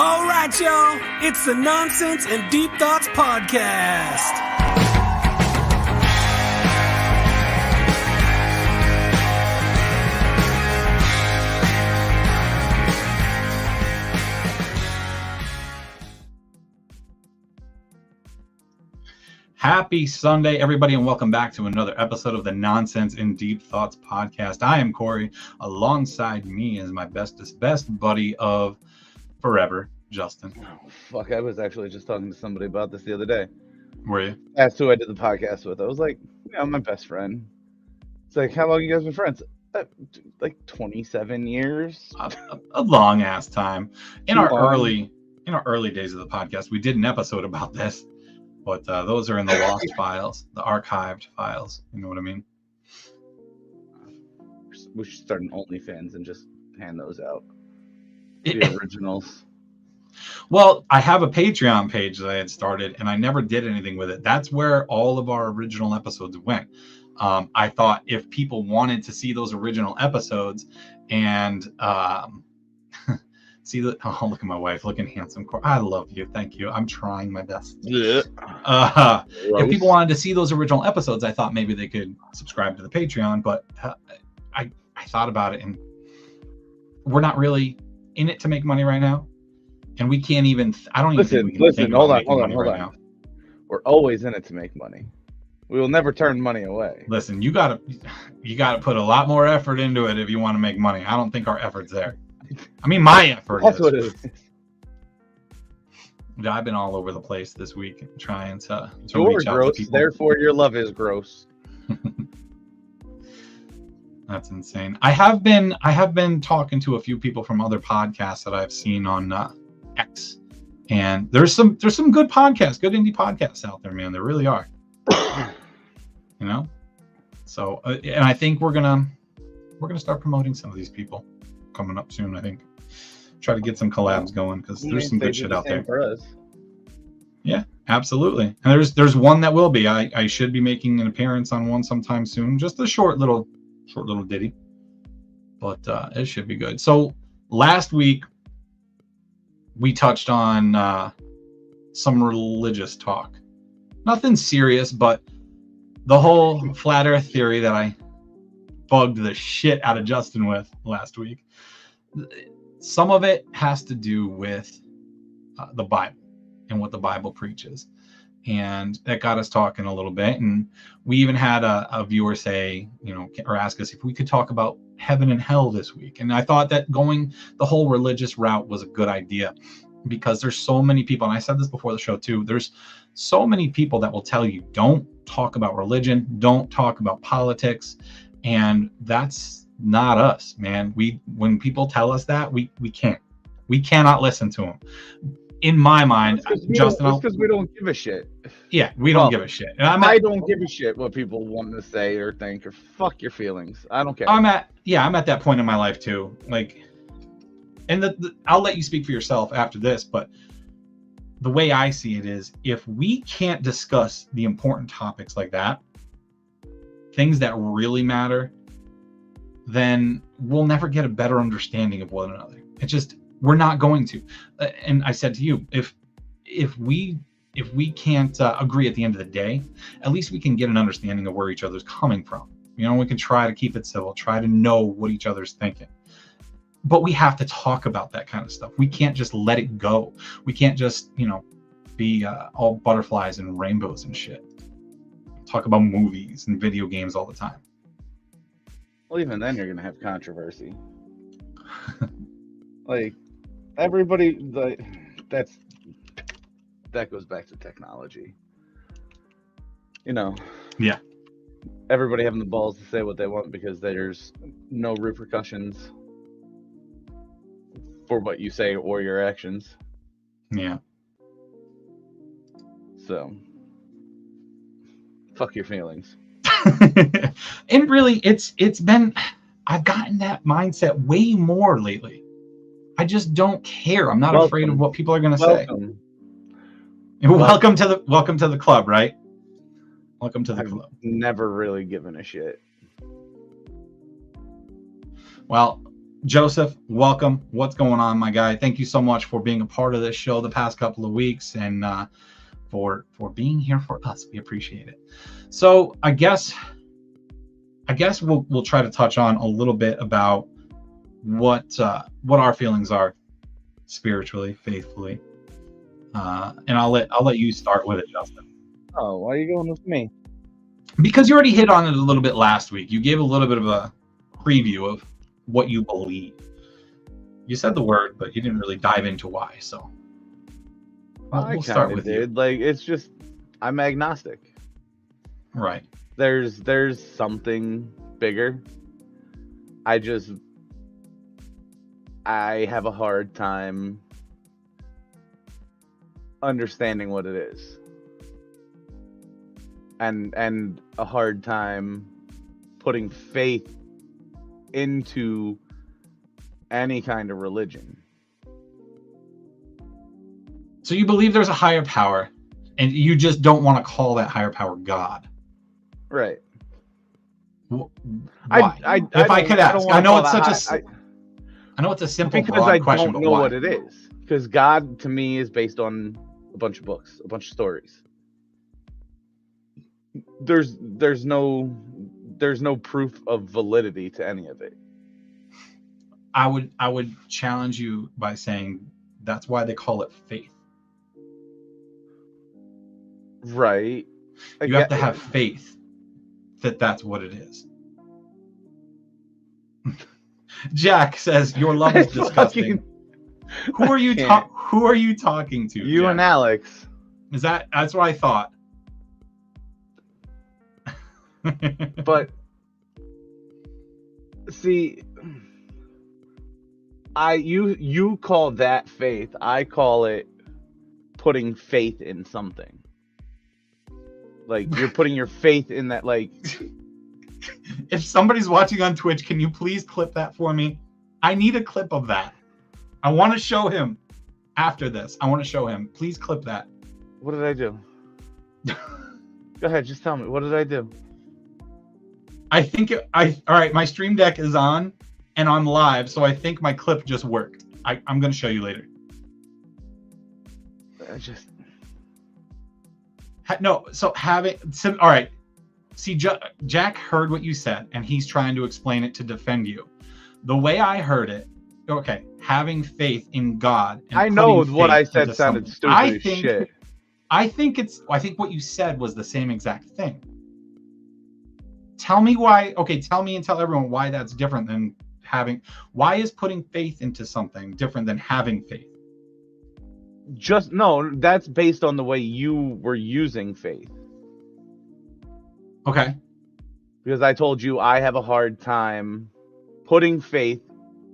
All right, y'all. It's the Nonsense and Deep Thoughts Podcast. Happy Sunday, everybody, and welcome back to another episode of the Nonsense and Deep Thoughts Podcast. I am Corey. Alongside me is my best buddy of forever, Justin. Oh, fuck, I was actually just talking to somebody about this the other day. Were you? That's who I did the podcast with. I was like, yeah, my best friend. It's like, how long you guys been friends? Like 27 years. A long ass time. In our early days of the podcast, we did an episode about this, but those are in the lost files, the archived files. You know what I mean? We should start an OnlyFans and just hand those out. The originals. Well, I have a Patreon page that I had started, and I never did anything with it. That's where all of our original episodes went. I thought if people wanted to see those original episodes and see the look at my wife looking handsome. I love you. Thank you. I'm trying my best. Yeah. If people wanted to see those original episodes, I thought maybe they could subscribe to the Patreon, but I thought about it, and we're not really in it to make money right now. And we can't even, I don't even think we can think about making money right now. We're always in it to make money. We will never turn money away. Listen, you gotta put a lot more effort into it if you want to make money. I don't think our effort's there. I mean, my effort That's is. what it is. I've been all over the place this week trying to You're reach out gross, to people. therefore your love is gross. That's insane. I have been talking to a few people from other podcasts that I've seen on X, and there's some good podcasts, good indie podcasts out there, man. There really are. You know, so and I think we're gonna start promoting some of these people coming up soon. I think try to get some collabs going because there's some good shit out there for us. Yeah, absolutely. And there's one that will be. I should be making an appearance on one sometime soon. Just a short little ditty, but it should be good. So last week we touched on some religious talk. Nothing serious, but the whole flat earth theory that I bugged the shit out of Justin with last week. Some of it has to do with the Bible and what the Bible preaches. And that got us talking a little bit. And we even had a viewer say, or ask us if we could talk about heaven and hell this week. And I thought that going the whole religious route was a good idea because there's so many people, and I said this before the show too, there's so many people that will tell you, don't talk about religion, don't talk about politics. And that's not us, man. When people tell us that, we cannot listen to them. In my mind, Justin, because we don't give a shit. Yeah, we don't give a shit. And I don't give a shit what people want to say or think, or fuck your feelings. I don't care. I'm at that point in my life too. Like, and I'll let you speak for yourself after this, but the way I see it is, if we can't discuss the important topics like that, things that really matter, then we'll never get a better understanding of one another. We're not going to. And I said to you, if we can't agree at the end of the day, at least we can get an understanding of where each other's coming from. We can try to keep it civil, try to know what each other's thinking. But we have to talk about that kind of stuff. We can't just let it go. We can't just, be all butterflies and rainbows and shit. Talk about movies and video games all the time. Well, even then you're going to have controversy. Like, everybody, that goes back to technology. Yeah. Everybody having the balls to say what they want because there's no repercussions for what you say or your actions. Yeah. So, fuck your feelings. And really, I've gotten that mindset way more lately. I just don't care. I'm not afraid of what people are going to say. Welcome to the club, right? Welcome to the club. Never really given a shit. Well, Joseph, welcome. What's going on, my guy? Thank you so much for being a part of this show the past couple of weeks, and for being here for us. We appreciate it. So I guess we'll try to touch on a little bit about what our feelings are spiritually, faithfully, and I'll let you start with it, Justin. Oh, why are you going with me? Because you already hit on it a little bit last week. You gave a little bit of a preview of what you believe. You said the word, but you didn't really dive into why. So we'll start with you. Like, it's just, I'm agnostic. Right. There's something bigger. I have a hard time understanding what it is. And a hard time putting faith into any kind of religion. So you believe there's a higher power, and you just don't want to call that higher power God. Right. Why? If I could ask, I know it's I know it's a simple broad question, because I don't know what it is. Because God, to me, is based on a bunch of books, a bunch of stories. There's no proof of validity to any of it. I would challenge you by saying that's why they call it faith. Right. You have to have faith that that's what it is. Jack says your love is disgusting. Who are you talking to? You, Jack? And Alex. That's what I thought. But see, you call that faith. I call it putting faith in something. Like, you're putting your faith in that. Like, if somebody's watching on Twitch, can you please clip that for me? I need a clip of that. I want to show him after this. I want to show him. Please clip that. What did I do? Go ahead, just tell me. What did I do? I think all right, my stream deck is on and I'm live, so I think my clip just worked. I'm going to show you later. All right. See, Jack heard what you said, and he's trying to explain it to defend you. The way I heard it, okay, having faith in God. And I know what I said sounded stupid as shit. I think what you said was the same exact thing. Tell me why. Okay, tell me and tell everyone why that's different than having. Why is putting faith into something different than having faith? That's based on the way you were using faith. Okay. Because I told you I have a hard time putting faith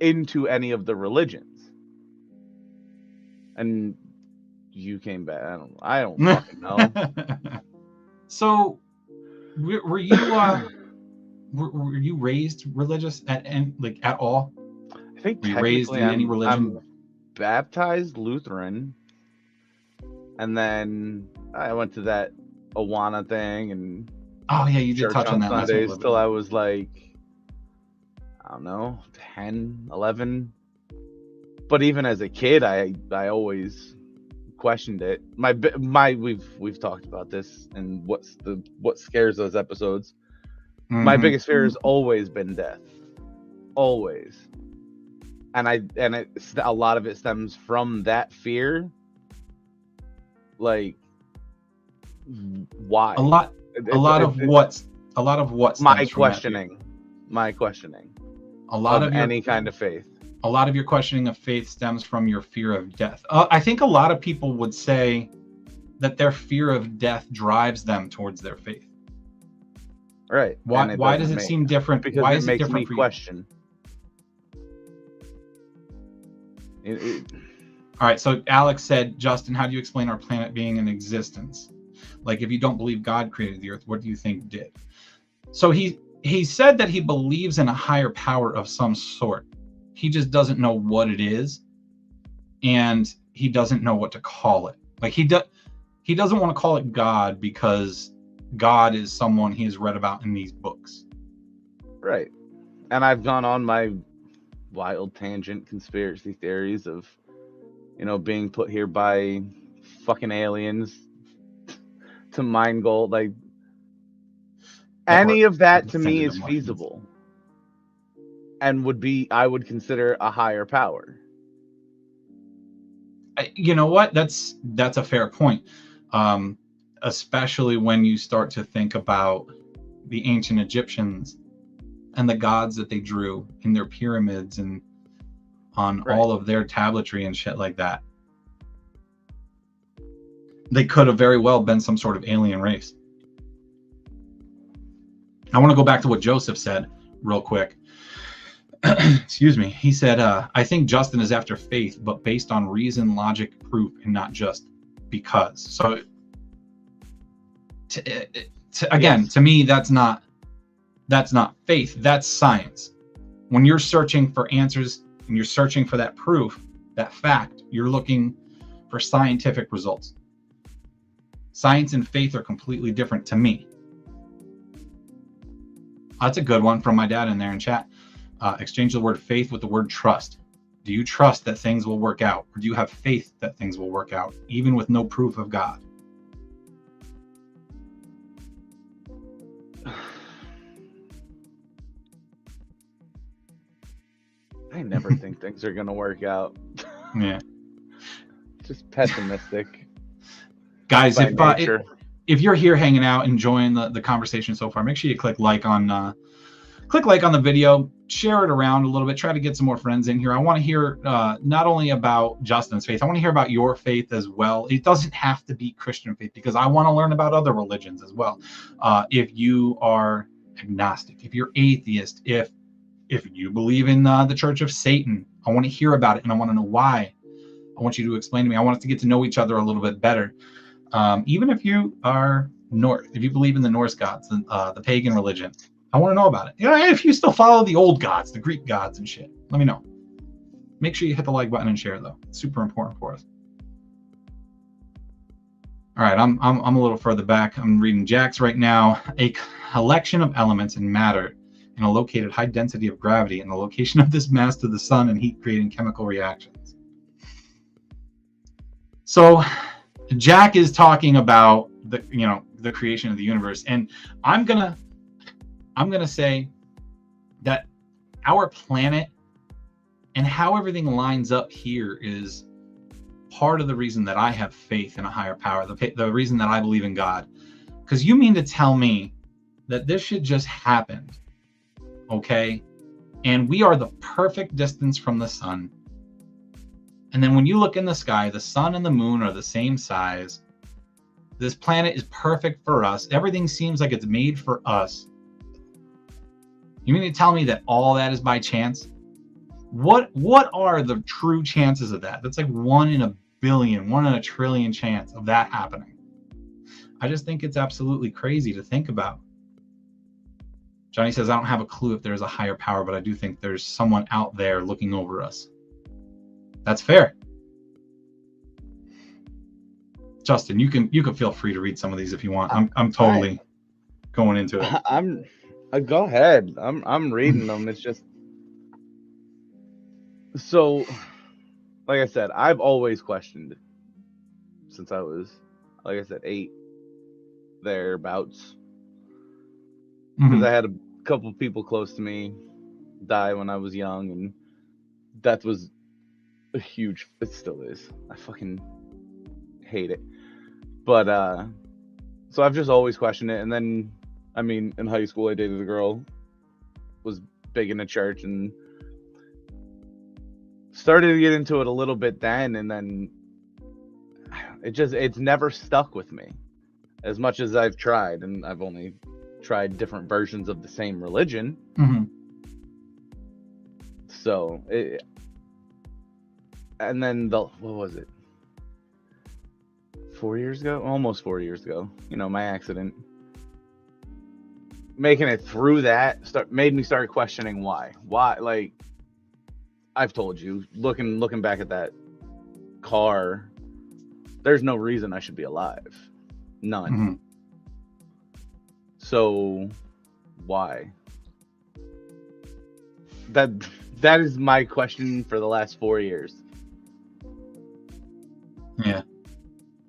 into any of the religions. And you came back. I don't fucking know. So, were you raised religious at all? I think were you raised in any religion? I'm baptized Lutheran, and then I went to that Awana thing, and oh yeah, you did touch on that Sundays till I was like, I don't know, 10, 11. But even as a kid, I always questioned it. We've talked about this and what scares those episodes. Mm-hmm. My biggest fear has always been death, always, and a lot of it stems from that fear. Like, why? A lot of what? My questioning. A lot of any kind of faith. A lot of your questioning of faith stems from your fear of death. I think a lot of people would say that their fear of death drives them towards their faith. Right. Why does it seem different? Because why it makes me question. All right. So Alex said, Justin, how do you explain our planet being in existence? Like, if you don't believe God created the earth, what do you think did? So he said that he believes in a higher power of some sort. He just doesn't know what it is, and he doesn't know what to call it. Like, he doesn't want to call it God because God is someone he has read about in these books. Right. And I've gone on my wild tangent conspiracy theories of, being put here by fucking aliens to mine gold. Like, any of that to me is feasible and I would consider a higher power. You know what? That's a fair point. Especially when you start to think about the ancient Egyptians and the gods that they drew in their pyramids and on all of their tabletry and shit like that. They could have very well been some sort of alien race. I want to go back to what Joseph said real quick. Excuse me. He said, I think Justin is after faith, but based on reason, logic, proof, and not just because. So, to me, that's not faith. That's science. When you're searching for answers and you're searching for that proof, that fact, you're looking for scientific results. Science and faith are completely different to me. That's a good one from my dad in there in chat. Exchange the word faith with the word trust. Do you trust that things will work out? Or do you have faith that things will work out, even with no proof of God? I never think things are going to work out. Yeah. Just pessimistic. Guys, if you're here hanging out, enjoying the conversation so far, make sure you click like on the video, share it around a little bit, try to get some more friends in here. I want to hear not only about Justin's faith, I want to hear about your faith as well. It doesn't have to be Christian faith, because I want to learn about other religions as well. If you are agnostic, if you're atheist, if you believe in the Church of Satan, I want to hear about it and I want to know why. I want you to explain to me. I want us to get to know each other a little bit better. Even if you are if you believe in the Norse gods, the pagan religion, I want to know about it. If you still follow the old gods, the Greek gods and shit, let me know. Make sure you hit the like button and share, though. It's super important for us. All right, I'm a little further back. I'm reading Jack's right now. A collection of elements and matter in a located high density of gravity and the location of this mass to the sun and heat creating chemical reactions. So Jack is talking about the creation of the universe, and I'm gonna say that our planet and how everything lines up here is part of the reason that I have faith in a higher power, the reason that I believe in God. Because you mean to tell me that this shit just happened, okay? And we are the perfect distance from the sun. And then when you look in the sky, the sun and the moon are the same size. This planet is perfect for us. Everything seems like it's made for us. You mean to tell me that all that is by chance? What are the true chances of that? That's like 1 in a billion, 1 in a trillion chance of that happening. I just think it's absolutely crazy to think about. Johnny says, I don't have a clue if there's a higher power, but I do think there's someone out there looking over us. That's fair. Justin, you can feel free to read some of these if you want. I'm totally going into it. Go ahead. I'm reading them. It's just so, like I said, I've always questioned it since I was, like I said, 8 thereabouts. Because I had a couple of people close to me die when I was young, and death was a huge. It still is. I fucking hate it. But so I've just always questioned it. And then, I mean, in high school, I dated a girl, was big into church, and started to get into it a little bit then. And then it's never stuck with me as much as I've tried. And I've only tried different versions of the same religion. So, and then what was it? 4 years ago? Almost 4 years ago. My accident. Making it through that made me start questioning why. Why? Like, I've told you, looking back at that car, there's no reason I should be alive. None. So, why? That that is my question for the last 4 years. Yeah.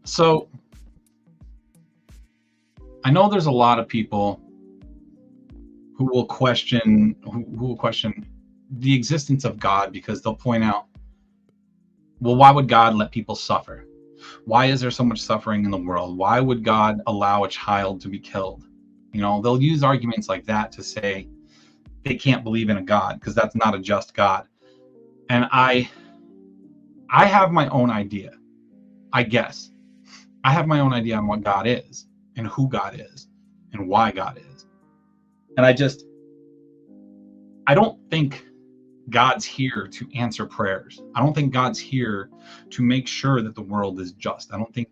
So I know there's a lot of people who will question the existence of God, because they'll point out, well, why would God let people suffer? Why is there so much suffering in the world? Why would God allow a child to be killed? You know, they'll use arguments like that to say they can't believe in a God because that's not a just God. And I have my own idea, I guess. I have my own idea on what God is and who God is and why God is. And I don't think God's here to answer prayers. I don't think God's here to make sure that the world is just. I don't think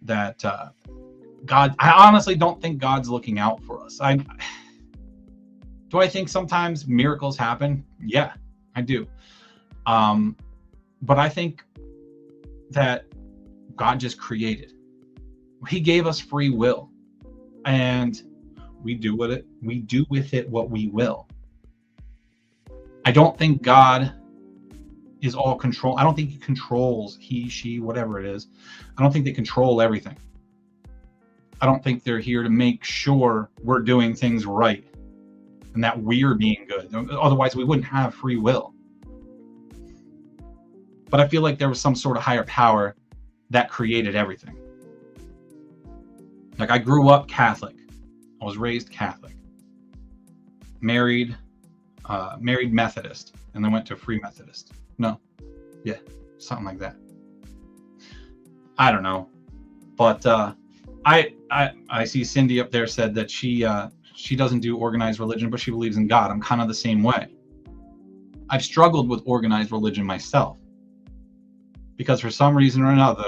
that I honestly don't think God's looking out for us. Do I think sometimes miracles happen? Yeah, I do. But I think that God just created. He gave us free will, and we do with it what we will. I don't think God is all control. I don't think he controls, he, she, whatever it is. I don't think they control everything. I don't think they're here to make sure we're doing things right and that we're being good. Otherwise, we wouldn't have free will. But I feel like there was some sort of higher power that created everything. Like, I grew up Catholic. I was raised Catholic. Married Methodist, and then went to Free Methodist. No, yeah, something like that. I don't know, but I see Cindy up there said that she doesn't do organized religion, but she believes in God. I'm kind of the same way. I've struggled with organized religion myself because for some reason or another,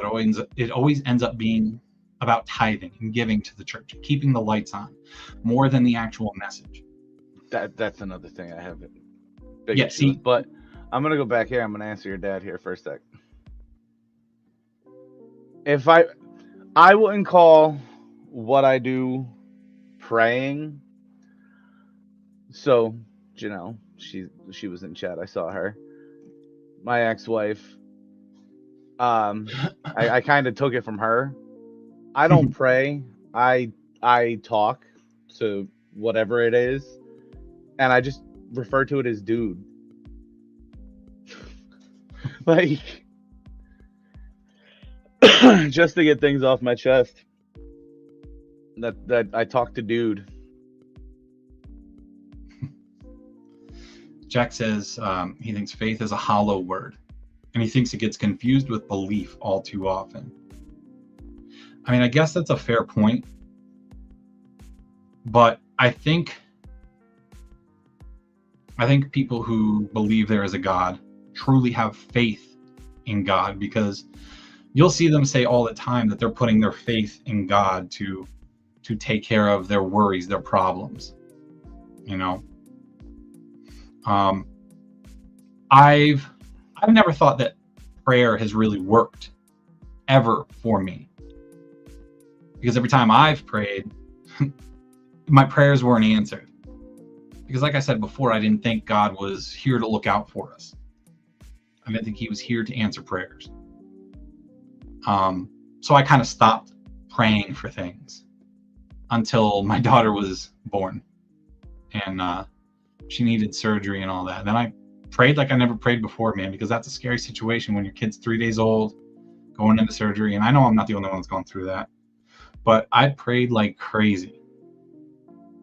it always ends up being about tithing and giving to the church, keeping the lights on, more than the actual message. That's another thing I have big issue with. But I'm gonna go back here. I'm gonna answer your dad here for a sec. If I wouldn't call what I do praying. So Janelle, she was in chat. I saw her. My ex-wife. I kind of took it from her. I don't pray. I talk to whatever it is. And I just refer to it as dude. Like, just to get things off my chest. That I talk to dude. Jack says he thinks faith is a hollow word, and he thinks it gets confused with belief all too often. I mean, I guess that's a fair point, but I think people who believe there is a God truly have faith in God, because you'll see them say all the time that they're putting their faith in God to take care of their worries, their problems. You know, I've never thought that prayer has really worked ever for me, because every time I've prayed, my prayers weren't answered. Because like I said before, I didn't think God was here to look out for us. I didn't think he was here to answer prayers. So I kind of stopped praying for things until my daughter was born, and she needed surgery and all that. Then I prayed like I never prayed before, man, because that's a scary situation when your kid's 3 days old, going into surgery. And I know I'm not the only one that's gone through that, but I prayed like crazy.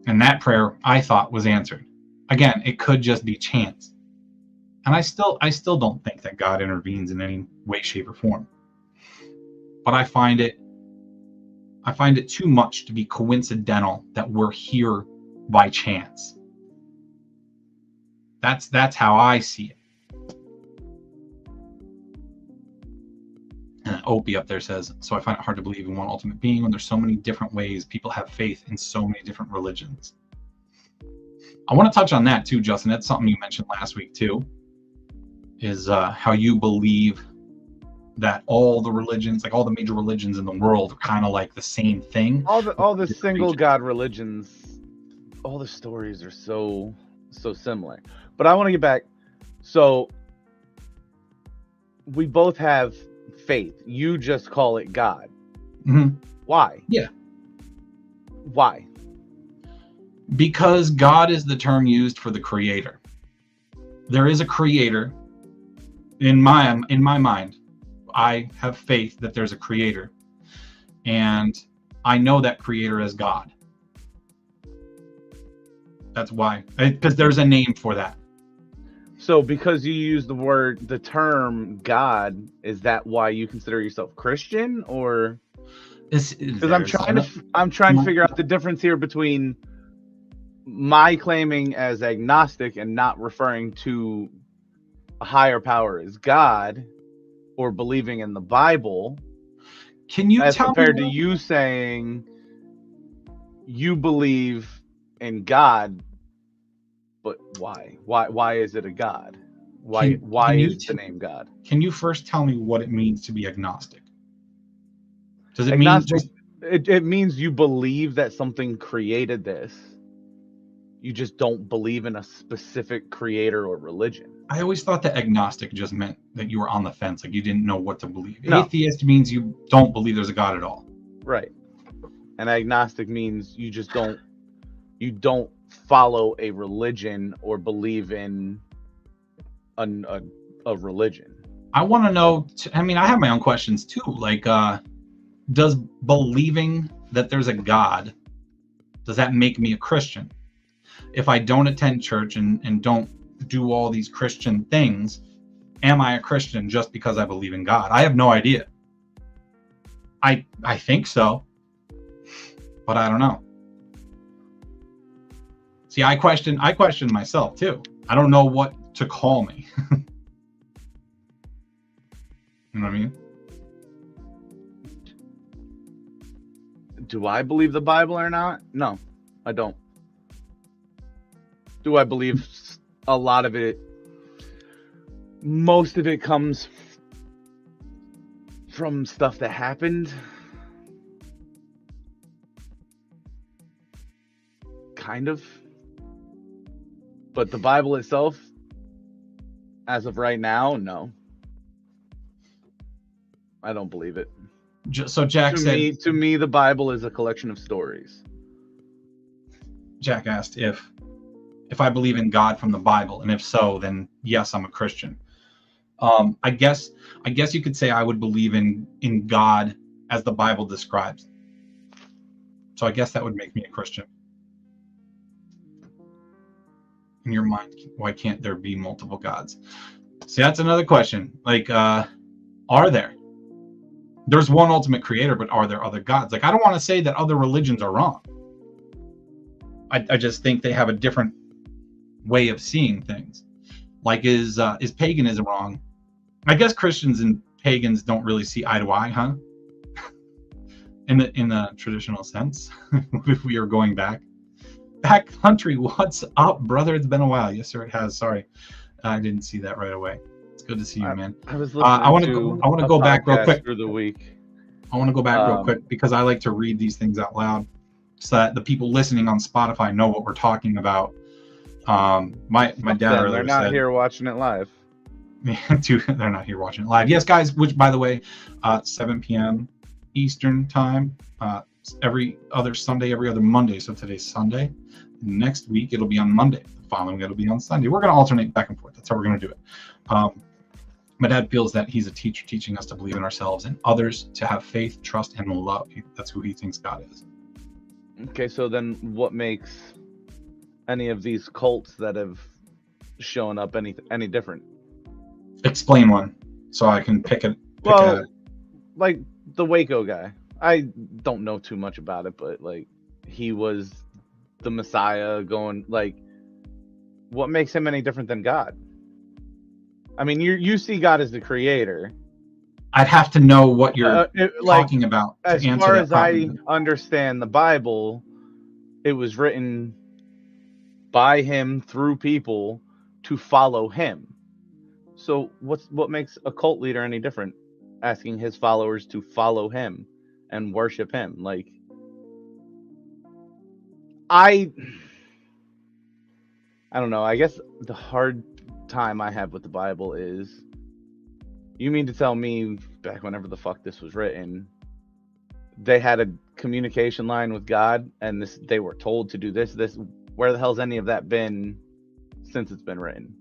And that prayer, I thought, was answered. Again, it could just be chance. And I still don't think that God intervenes in any way, shape, or form. But I find it too much to be coincidental that we're here by chance. That's how I see it. And Opie up there says, so I find it hard to believe in one ultimate being when there's so many different ways people have faith in so many different religions. I want to touch on that too, Justin. That's something you mentioned last week too, is how you believe that all the religions, like all the major religions in the world, are kind of like the same thing. All the single God religions, all the stories are so similar. But I want to get back. So we both have faith. You just call it God. Mhm. Why? Yeah. Why? Because God is the term used for the creator. There is a creator. In my mind, I have faith that there's a creator, and I know that creator as God. That's why, because there's a name for that. So because you use the term God, is that why you consider yourself Christian, or? Because I'm trying to figure out the difference here between my claiming as agnostic and not referring to a higher power as God, or believing in the Bible. Can you as tell compared me to you saying you believe in God, but why? Why is it a God? Why is the name God? Can you first tell me what it means to be agnostic? Does it Agnostic, mean just it means you believe that something created this. You just don't believe in a specific creator or religion. I always thought that agnostic just meant that you were on the fence, like you didn't know what to believe. No. Atheist means you don't believe there's a God at all. Right. And agnostic means you just don't follow a religion or believe in a religion. I want to know, I mean, I have my own questions too. Like, does believing that there's a God, does that make me a Christian? If I don't attend church and don't do all these Christian things, am I a Christian just because I believe in God? I have no idea. I think so, but I don't know. See, I question myself too. I don't know what to call me. You know what I mean? Do I believe the Bible or not? No, I don't. Do I believe a lot of it? Most of it comes from stuff that happened. Kind of. But the Bible itself, as of right now, no. I don't believe it. So Jack said, to me, the Bible is a collection of stories. Jack asked if I believe in God from the Bible, and if so, then yes, I'm a Christian. I guess you could say I would believe in God as the Bible describes. So I guess that would make me a Christian. In your mind, why can't there be multiple gods? See, that's another question. Like, are there? There's one ultimate creator, but are there other gods? Like, I don't want to say that other religions are wrong. I just think they have a different way of seeing things. Like, is paganism wrong? I guess Christians and pagans don't really see eye to eye, huh? in the traditional sense, if we are going back country, what's up, brother? It's been a while. Yes, sir, it has. Sorry, I didn't see that right away. It's good to see you, man. I was listening I want to go back real quick through the week. I want to go back real quick because I like to read these things out loud so that the people listening on Spotify know what we're talking about. My dad earlier they're not said, here watching it live. They're not here watching it live. Yes, guys. Which, by the way, 7 p.m. Eastern time. Every other Sunday, every other Monday. So today's Sunday. Next week it'll be on Monday. The following week it'll be on Sunday. We're going to alternate back and forth. That's how we're going to do it. My dad feels that he's a teacher teaching us to believe in ourselves and others, to have faith, trust, and love. That's who he thinks God is. Okay, so then what makes any of these cults that have shown up any different? Explain one so I can pick it. Like the Waco guy. I don't know too much about it, but like he was the Messiah going, like, what makes him any different than God? I mean, you see God as the creator. I'd have to know what you're talking about. As far as I understand the Bible, it was written by him through people to follow him. So what makes a cult leader any different? Asking his followers to follow him and worship him. Like, I don't know. I guess the hard time I have with the Bible is, you mean to tell me back whenever the fuck this was written, they had a communication line with God and they were told to do this? Where the hell's any of that been since it's been written?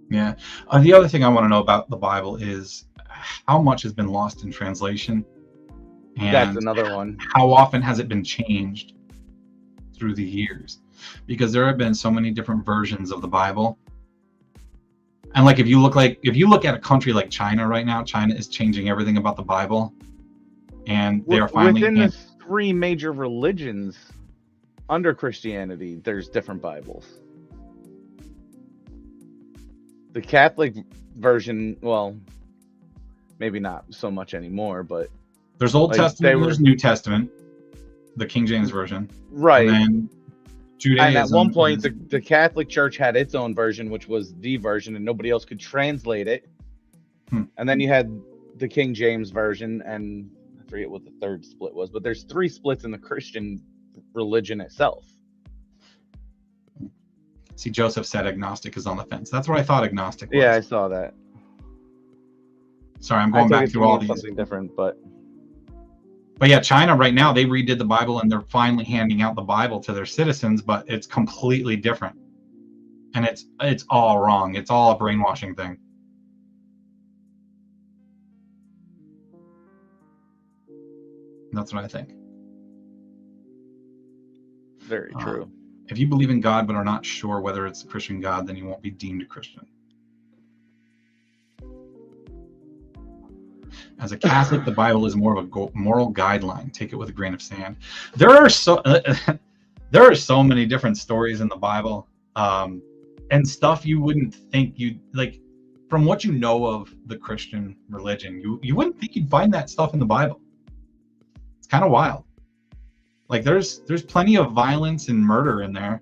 Yeah. The other thing I want to know about the Bible is how much has been lost in translation, and That's another one. how often has it been changed through the years? Because there have been so many different versions of the Bible. And like if you look at a country like China right now, China is changing everything about the Bible, and they are finally within the three major religions under Christianity, there's different Bibles. The Catholic version, well, maybe not so much anymore, but there's Old Testament, there's New Testament, the King James version, right? And then Judaism. And at one point, the Catholic Church had its own version, which was the version, and nobody else could translate it. And then you had the King James version, and I forget what the third split was, but there's 3 splits in the Christian religion itself. See, Joseph said agnostic is on the fence. That's what I thought agnostic was. Yeah, I saw that. Sorry, I'm going back through all these. Something different, but yeah, China right now, they redid the Bible and they're finally handing out the Bible to their citizens, but it's completely different. And it's all wrong. It's all a brainwashing thing. That's what I think. Very true. If you believe in God but are not sure whether it's a Christian God, then you won't be deemed a Christian. As a Catholic, the Bible is more of a moral guideline. Take it with a grain of sand. There are so many different stories in the Bible, and stuff you wouldn't think you'd like. From what you know of the Christian religion, you wouldn't think you'd find that stuff in the Bible. It's kind of wild. Like there's plenty of violence and murder in there.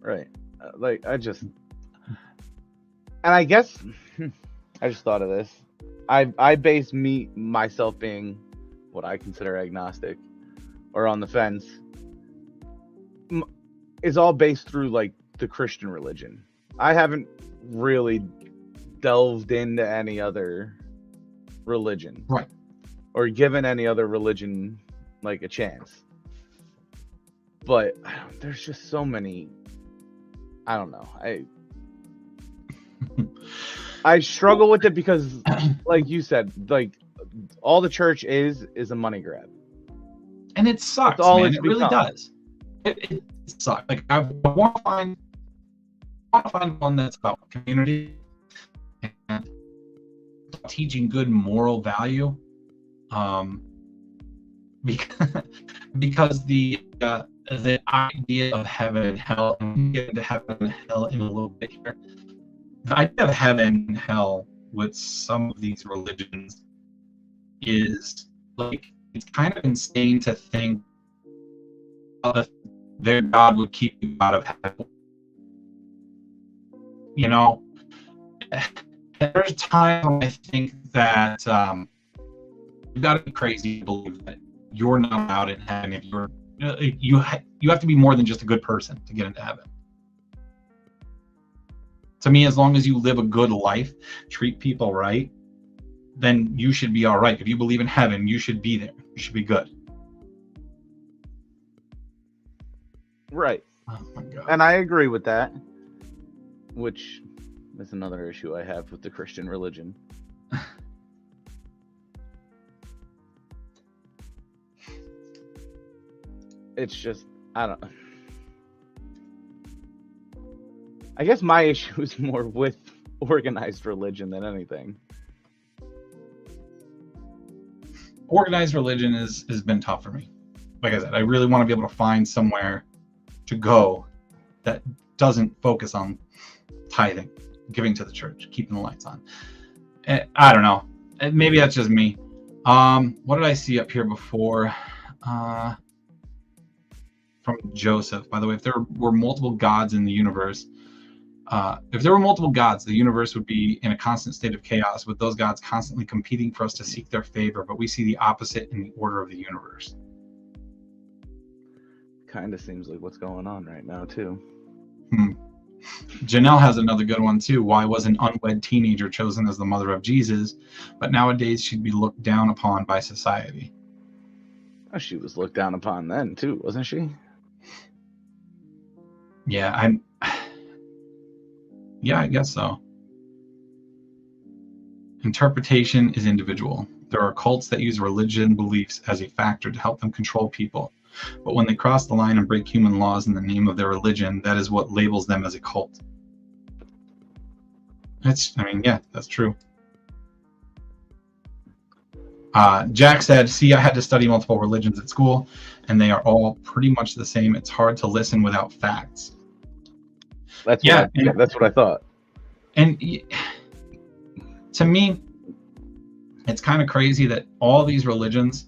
Right. And I guess I just thought of this. I base myself being what I consider agnostic or on the fence is all based through like the Christian religion. I haven't really delved into any other religion. Right. Or given any other religion like a chance. But there's just so many. I don't know. I struggle with it because, like you said, like all the church is a money grab, and it sucks. All man. It really does. It sucks. Like I want to find one that's about community and teaching good moral value. Because the idea of heaven and hell, and we'll get into heaven and hell in a little bit here. The idea of heaven and hell with some of these religions is like, it's kind of insane to think their God would keep you out of heaven. You know, there's times when I think that you've got to be crazy to believe that you're not allowed in heaven if you have to be more than just a good person to get into heaven. To me, as long as you live a good life, treat people right, then you should be all right. If you believe in heaven, you should be there. You should be good. Right. Oh my God. And I agree with that, which is another issue I have with the Christian religion. It's just, I don't know. I guess my issue is more with organized religion than anything. Organized religion has been tough for me. Like I said, I really want to be able to find somewhere to go that doesn't focus on tithing, giving to the church, keeping the lights on. I don't know. Maybe that's just me. What did I see up here before? From Joseph, by the way, if there were multiple gods in the universe, if there were multiple gods, the universe would be in a constant state of chaos, with those gods constantly competing for us to seek their favor. But we see the opposite in the order of the universe. Kind of seems like what's going on right now, too. Janelle has another good one too. Why was an unwed teenager chosen as the mother of Jesus, but nowadays she'd be looked down upon by society? Oh, she was looked down upon then too, wasn't she? Yeah, I guess so. Interpretation is individual. There are cults that use religion beliefs as a factor to help them control people. But when they cross the line and break human laws in the name of their religion, that is what labels them as a cult. Yeah, that's true. Jack said, see, I had to study multiple religions at school, and they are all pretty much the same. It's hard to listen without facts. That's what I thought. And to me, it's kind of crazy that all these religions,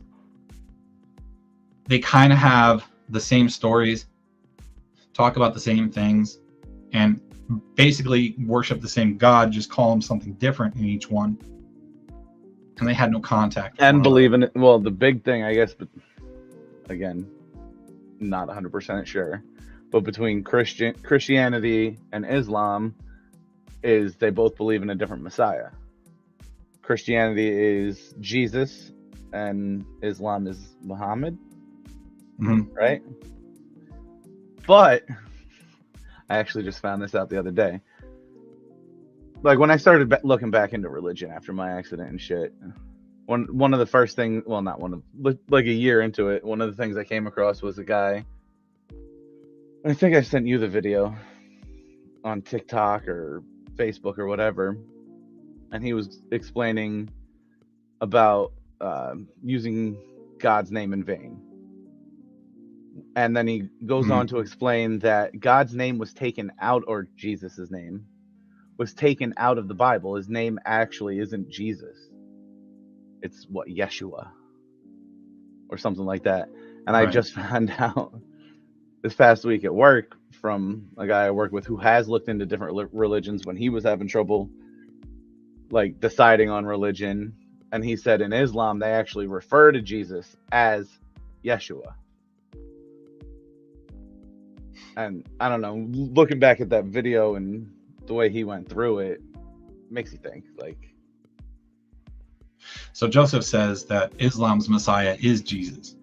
they kind of have the same stories, talk about the same things, and basically worship the same God, just call them something different in each one. And they had no contact. And believe in it. Well, the big thing, I guess, but again, not 100% sure, but between Christianity and Islam is they both believe in a different Messiah. Christianity is Jesus and Islam is Muhammad. Mm-hmm. Right? But I actually just found this out the other day. Like when I started looking back into religion after my accident and shit, one of the first things, well, not one of, like a year into it, one of the things I came across was a guy, I think I sent you the video on TikTok or Facebook or whatever, and he was explaining about using God's name in vain. And then he goes on to explain that God's name was taken out, or Jesus's name was taken out of the Bible. His name actually isn't Jesus. It's what, Yeshua or something like that. And right. I just found out this past week at work from a guy I work with who has looked into different religions when he was having trouble like deciding on religion. And he said in Islam, they actually refer to Jesus as Yeshua. And I don't know, looking back at that video and the way he went through it makes you think, like. So Joseph says that Islam's Messiah is Jesus,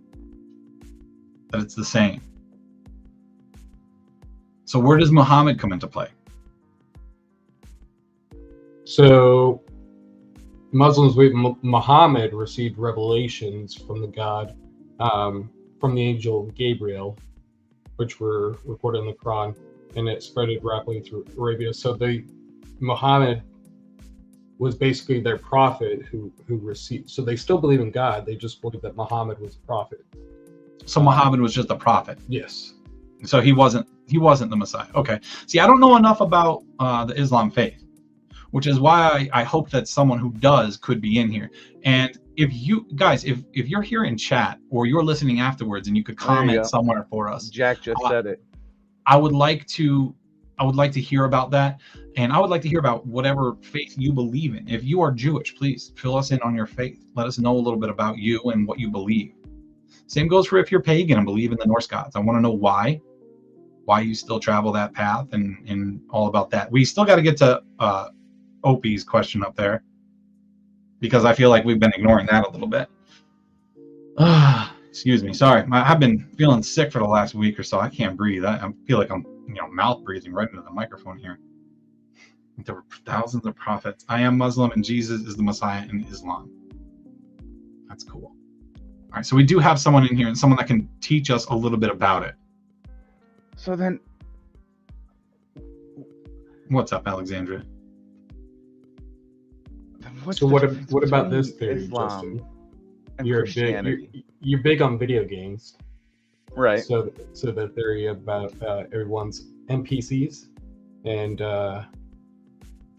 that it's the same. So where does Muhammad come into play? So Muslims believe Muhammad received revelations from the God, from the angel Gabriel, which were recorded in the Quran, and it spread rapidly through Arabia. So Muhammad was basically their prophet who received. So they still believe in God. They just believe that Muhammad was a prophet. So Muhammad was just a prophet. Yes. So he wasn't the Messiah. Okay. See, I don't know enough about the Islam faith, which is why I hope that someone who does could be in here. And if you guys, if you're here in chat or you're listening afterwards and you could comment somewhere for us. Jack just said it. I would like to hear about that. And I would like to hear about whatever faith you believe in. If you are Jewish, please fill us in on your faith. Let us know a little bit about you and what you believe. Same goes for if you're pagan and believe in the Norse gods. I want to know why you still travel that path and all about that. We still got to get to Opie's question up there, because I feel like we've been ignoring that a little bit. Excuse me. Sorry. I've been feeling sick for the last week or so. I can't breathe. I feel like I'm mouth breathing right into the microphone here. There were thousands of prophets. I am Muslim and Jesus is the Messiah in Islam. That's cool. All right. So we do have someone in here and someone that can teach us a little bit about it. So then. What's up, Alexandra? So what about this theory, Islam Justin? And You're big on video games, right? So the theory about everyone's NPCs and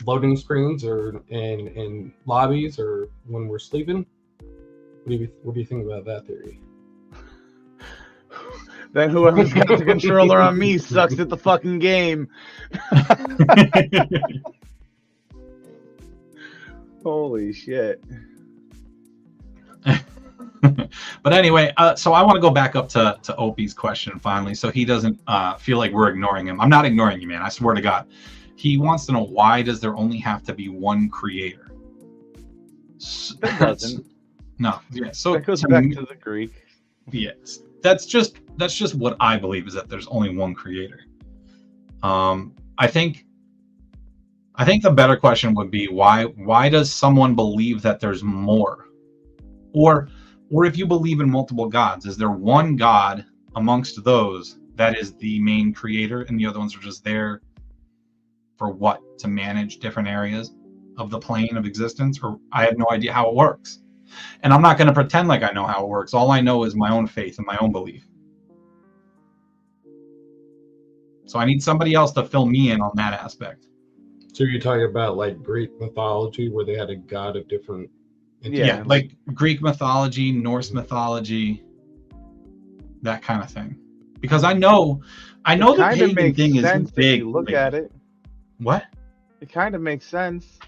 loading screens or in lobbies or when we're sleeping. What do you think about that theory? Then whoever's got the controller on me sucks at the fucking game. Holy shit. But anyway, so I want to go back up to Opie's question finally, so he doesn't feel like we're ignoring him. I'm not ignoring you, man. I swear to God. He wants to know, why does there only have to be one creator? That doesn't. No, yeah. So That goes to back me- to the Greek. yes, that's just what I believe, is that there's only one creator. I think the better question would be, why does someone believe that there's more? Or if you believe in multiple gods, is there one God amongst those that is the main creator, and the other ones are just there for what? To manage different areas of the plane of existence? Or I have no idea how it works. And I'm not going to pretend like I know how it works. All I know is my own faith and my own belief. So I need somebody else to fill me in on that aspect. So you're talking about like Greek mythology, where they had a god of different. Yeah, like Greek mythology, Norse mythology, that kind of thing. Because I know the pagan thing is big. If you look at it. What? It kind of makes sense.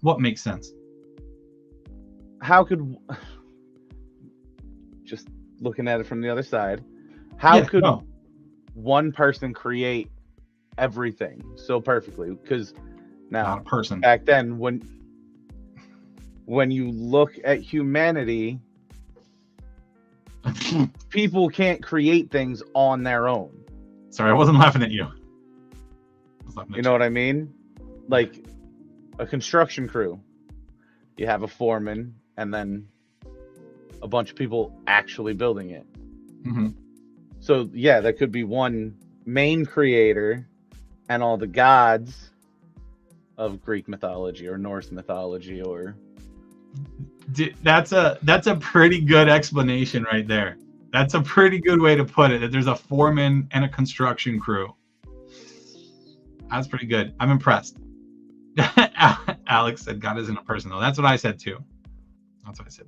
What makes sense? How could, just looking at it from the other side, how could one person create everything so perfectly? Because now, not a person. Back then, when you look at humanity, people can't create things on their own. Sorry, I wasn't laughing at you. You know what I mean? Like a construction crew. You have a foreman and then a bunch of people actually building it. Mm-hmm. So yeah, there could be one main creator and all the gods of Greek mythology or Norse mythology, or that's a pretty good explanation right there. That's a pretty good way to put it. That there's a foreman and a construction crew. That's pretty good. I'm impressed. Alex said God isn't a person, though. That's what I said too.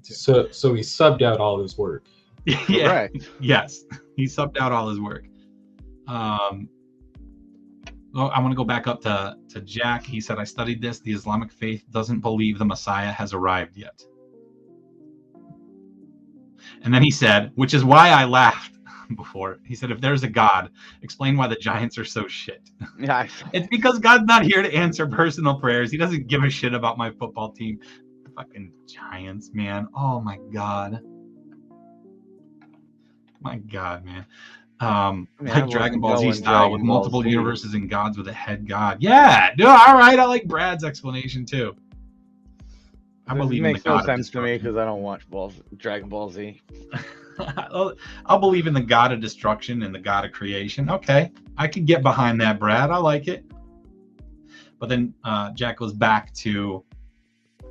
So he subbed out all his work. Yeah. Correct. Yes, he subbed out all his work. Well, I want to go back up to Jack. He said, I studied this. The Islamic faith doesn't believe the Messiah has arrived yet. And then he said, which is why I laughed before. He said, if there's a God, explain why the Giants are so shit. Yeah, It's because God's not here to answer personal prayers. He doesn't give a shit about my football team. Fucking Giants, man. Oh my God. My God, man. Like Dragon Ball Z style with multiple universes and gods with a head god. Yeah, dude, all right. I like Brad's explanation too. I believe in the God of destruction. Makes no sense to me because I don't watch Dragon Ball Z. I'll believe in the God of destruction and the God of creation. Okay, I can get behind that, Brad. I like it. But then Jack goes back to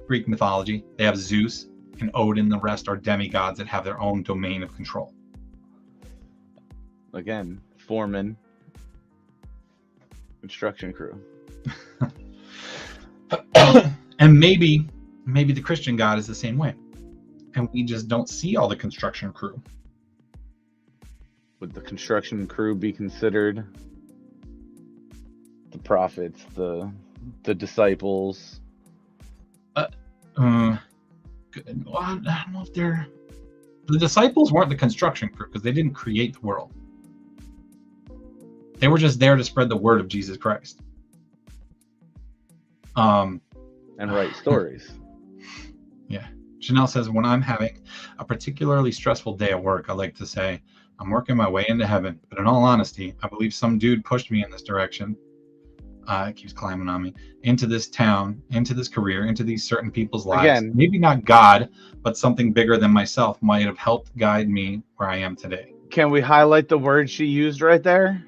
Greek mythology. They have Zeus and Odin. The rest are demigods that have their own domain of control. Again, foreman, construction crew. And maybe the Christian God is the same way. And we just don't see all the construction crew. Would the construction crew be considered the prophets, the disciples? Well, I don't know if they're... The disciples weren't the construction crew because they didn't create the world. They were just there to spread the word of Jesus Christ. And write stories. Yeah. Janelle says, when I'm having a particularly stressful day at work, I like to say, I'm working my way into heaven. But in all honesty, I believe some dude pushed me in this direction. It keeps climbing on me. Into this town, into this career, into these certain people's lives. Again, maybe not God, but something bigger than myself might have helped guide me where I am today. Can we highlight the word she used right there?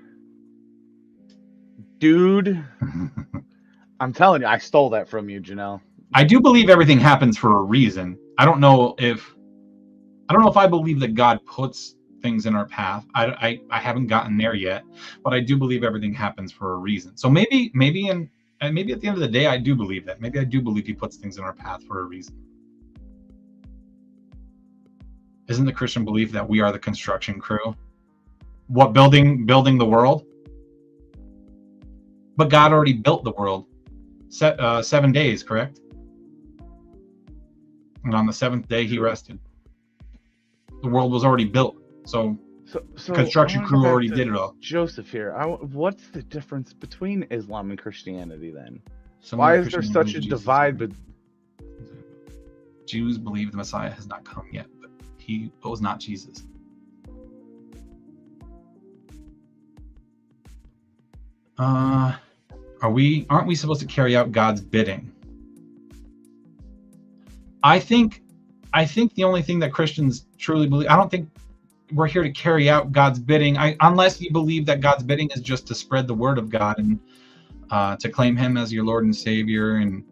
Dude. I'm telling you, I stole that from you, Janelle. I do believe everything happens for a reason. I don't know if I believe that God puts things in our path. I haven't gotten there yet, but I do believe everything happens for a reason. So maybe at the end of the day, I do believe that. Maybe I do believe he puts things in our path for a reason. Isn't the Christian belief that we are the construction crew? What, building the world? But God already built the world. 7 days, correct? And on the seventh day, he rested. The world was already built. So So Construction I wanna crew go back already to did it all. Joseph here. What's the difference between Islam and Christianity then? Someone Why in is there Christianity such a believes Jesus is divide? God. Jews believe the Messiah has not come yet, but he was not Jesus. Aren't we supposed to carry out God's bidding? I think the only thing that Christians truly believe, I don't think we're here to carry out God's bidding. Unless you believe that God's bidding is just to spread the word of God and to claim him as your Lord and Savior, and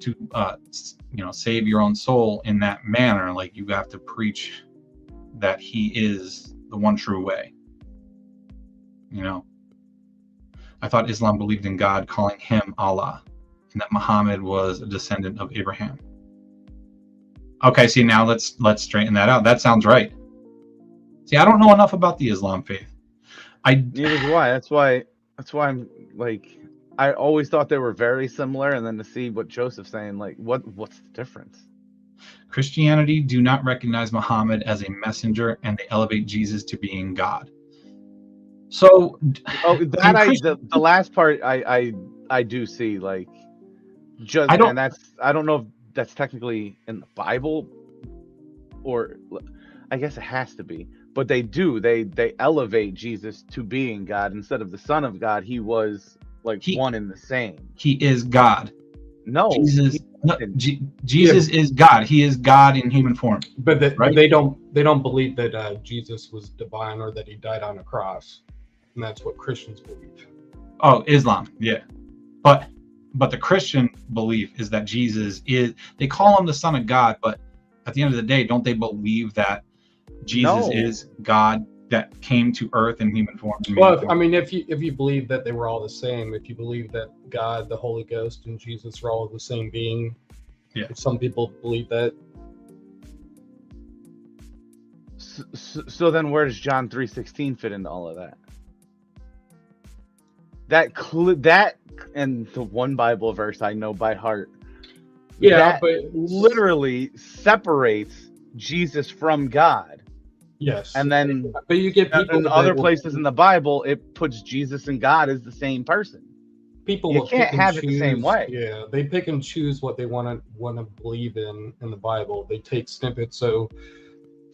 to save your own soul in that manner. Like, you have to preach that he is the one true way. I thought Islam believed in God calling him Allah, and that Muhammad was a descendant of Abraham. Okay, see, now let's straighten that out. That sounds right. See, I don't know enough about the Islam faith. Neither do I. That's why I'm like, I always thought they were very similar, and then to see what Joseph's saying, like, what's the difference? Christianity do not recognize Muhammad as a messenger, and they elevate Jesus to being God. So, the last part I do see, like, just, I don't know if that's technically in the Bible, or I guess it has to be, but they elevate Jesus to being God instead of the Son of God. He was one and the same. He is God. No, Jesus is God. He is God in human form. But right? they don't believe that Jesus was divine or that he died on a cross, and that's what Christians believe. Oh, Islam, yeah, but the Christian belief is that Jesus is. They call him the Son of God, but at the end of the day, don't they believe that Jesus is God that came to earth in human form? If you believe that they were all the same, if you believe that God, the Holy Ghost, and Jesus are all the same being, some people believe that. So then, where does John 3:16 fit into all of that? That and the one Bible verse I know by heart. Yeah, but literally separates Jesus from God. Yes, and then but you get people in other places in the Bible, it puts Jesus and God as the same person. People you can't have it the same way. Yeah, they pick and choose what they want to believe in the Bible. They take snippets. So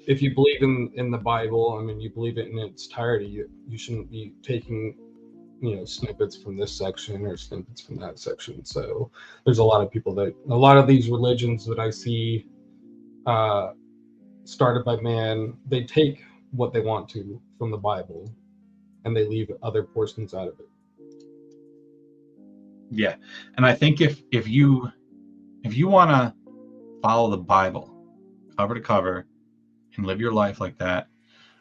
if you believe in the Bible, I mean, you believe it in its entirety. You shouldn't be taking snippets from this section or snippets from that section. So there's a lot of these religions that I see started by man, they take what they want to from the Bible and they leave other portions out of it. Yeah, and I think if you want to follow the Bible cover to cover and live your life like that,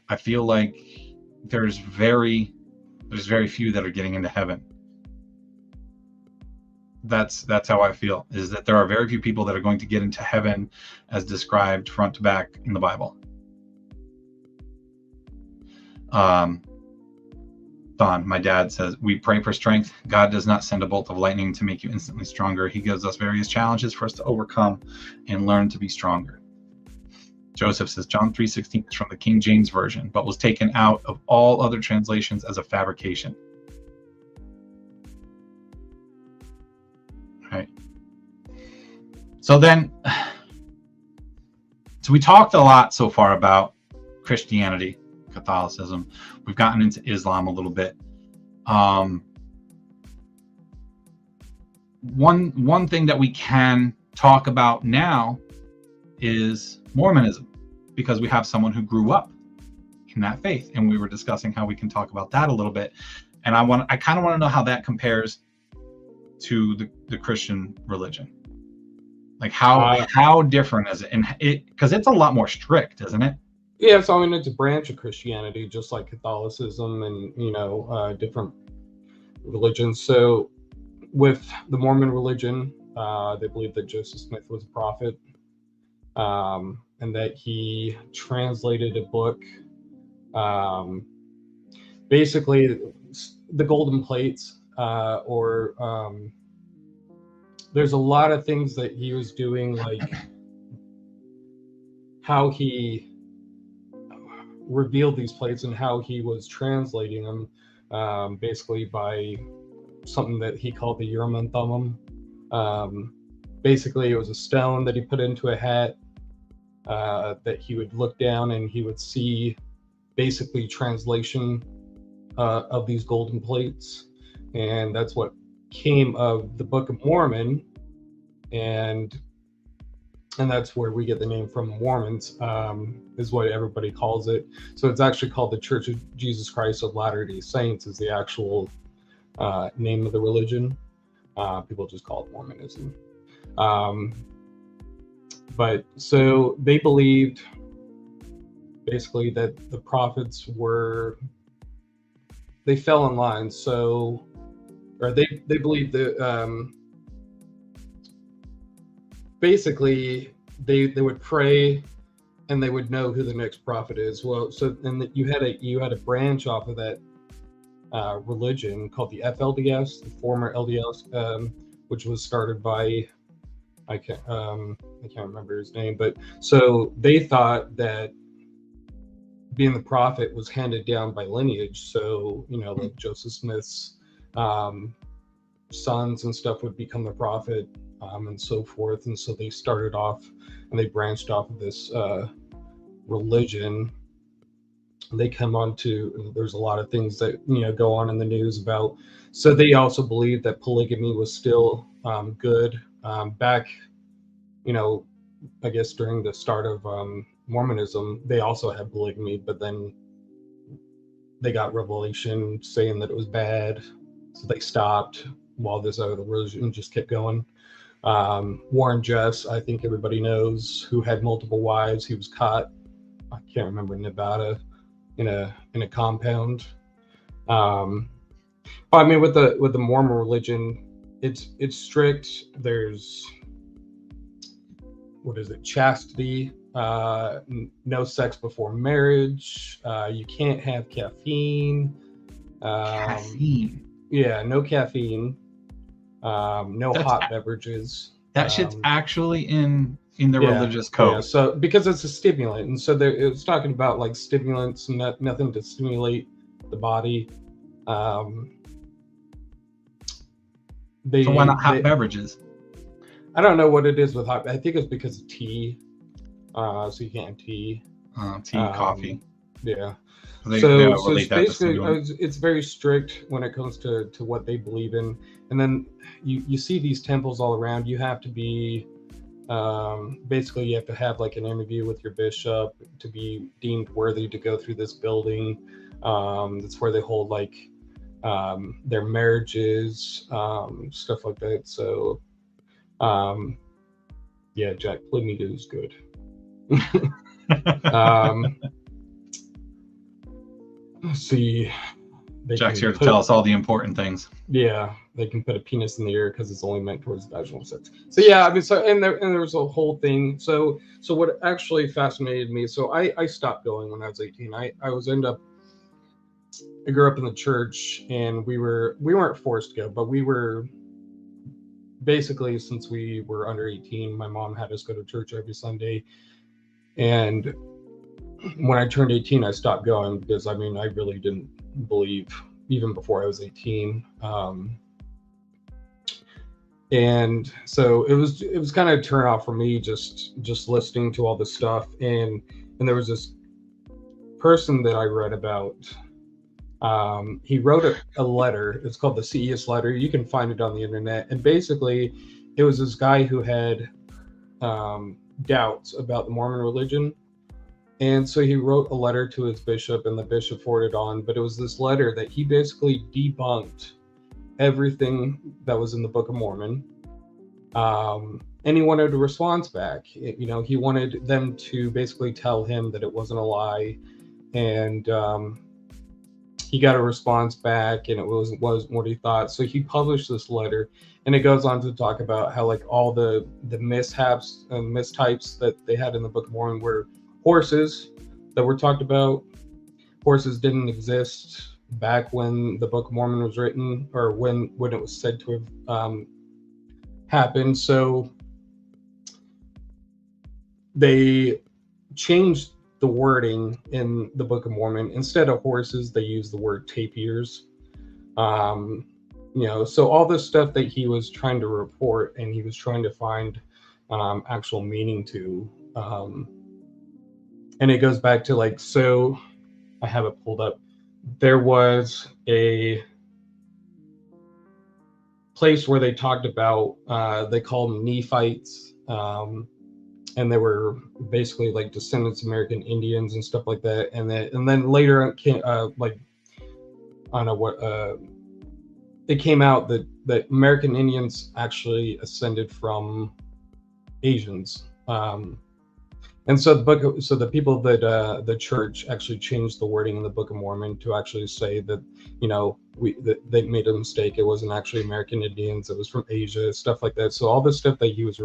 I feel like there's very few that are getting into heaven. That's how I feel, is that there are very few people that are going to get into heaven as described front to back in the Bible. Don, my dad, says, we pray for strength. God does not send a bolt of lightning to make you instantly stronger. He gives us various challenges for us to overcome and learn to be stronger. Joseph says, John 3:16 is from the King James Version, but was taken out of all other translations as a fabrication. Right. So we talked a lot so far about Christianity, Catholicism. We've gotten into Islam a little bit. One thing that we can talk about now is Mormonism, because we have someone who grew up in that faith, and we were discussing how we can talk about that a little bit. And I kind of want to know how that compares to the Christian religion. Like how different is it? And because it's a lot more strict, isn't it? Yeah, so I mean, it's a branch of Christianity, just like Catholicism and different religions. So with the Mormon religion, they believe that Joseph Smith was a prophet, and that he translated a book, basically the golden plates, there's a lot of things that he was doing, like how he revealed these plates and how he was translating them, basically by something that he called the Urim and Thummim. Basically, it was a stone that he put into a hat that he would look down and he would see basically translation of these golden plates. And that's what came of the Book of Mormon. And that's where we get the name from. Mormons, is what everybody calls it. So it's actually called the Church of Jesus Christ of Latter-day Saints is the actual name of the religion. People just call it Mormonism. But so they believed basically that the prophets they fell in line. So, or they believed that basically they would pray and they would know who the next prophet is. Well, so and you had a branch off of that religion called the FLDS, the former LDS, which was started by I can't remember his name, but so they thought that being the prophet was handed down by lineage. So, like Joseph Smith's sons and stuff would become the prophet, and so forth. And so they started off and they branched off of this religion. They come on to, there's a lot of things that, go on in the news about. So they also believed that polygamy was still good. Back, I guess during the start of Mormonism, they also had polygamy, but then they got revelation saying that it was bad. So they stopped while this other religion just kept going. Warren Jeffs, I think everybody knows, who had multiple wives. He was caught, I can't remember, in Nevada in a compound. I mean, with the Mormon religion, it's strict. There's, what is it, chastity, no sex before marriage, you can't have caffeine. Caffeine. Yeah, no caffeine. No hot beverages. That shit's actually in the religious code. Yeah, so because it's a stimulant, and so it was talking about like stimulants, nothing to stimulate the body. So why not hot beverages? I don't know what it is with hot. I think it's because of tea. So you can't have tea. Coffee. Yeah. So it's basically it's very strict when it comes to what they believe in. And then you see these temples all around. You have to be basically you have to have like an interview with your bishop to be deemed worthy to go through this building. That's where they hold like their marriages, stuff like that. So yeah, Jack, polygamy is good. Let's see. Jack's here to tell us all the important things. Yeah, they can put a penis in the ear because it's only meant towards vaginal sex. So yeah, I mean, so and there was a whole thing. So what actually fascinated me. So I stopped going when I was 18. I grew up in the church, and we weren't forced to go, but we were basically, since we were under 18, my mom had us go to church every Sunday. And when I turned 18, I stopped going because, I mean, I really didn't believe even before I was 18. And so it was kind of a turn off for me just listening to all this stuff. And there was this person that I read about. He wrote a letter. It's called the CES letter. You can find it on the internet. And basically, it was this guy who had doubts about the Mormon religion. And so he wrote a letter to his bishop, and the bishop forwarded on. But it was this letter that he basically debunked everything that was in the Book of Mormon. And he wanted a response back. He wanted them to basically tell him that it wasn't a lie. And he got a response back, and it wasn't what he thought. So he published this letter, and it goes on to talk about how like all the mishaps and mistypes that they had in the Book of Mormon were horses that were talked about. Horses didn't exist back when the Book of Mormon was written, or when it was said to have happened. So they changed the wording in the Book of Mormon. Instead of horses, they use the word tapirs. So all this stuff that he was trying to report and he was trying to find actual meaning to, and it goes back to like, so I have it pulled up. There was a place where they talked about, they called them Nephites, and they were basically like descendants of American Indians and stuff like that. And then later it came, like, I don't know what, it came out that American Indians actually ascended from Asians. And so the people that the church actually changed the wording in the Book of Mormon to actually say that, that they made a mistake. It wasn't actually American Indians. It was from Asia, stuff like that. So all this stuff that he was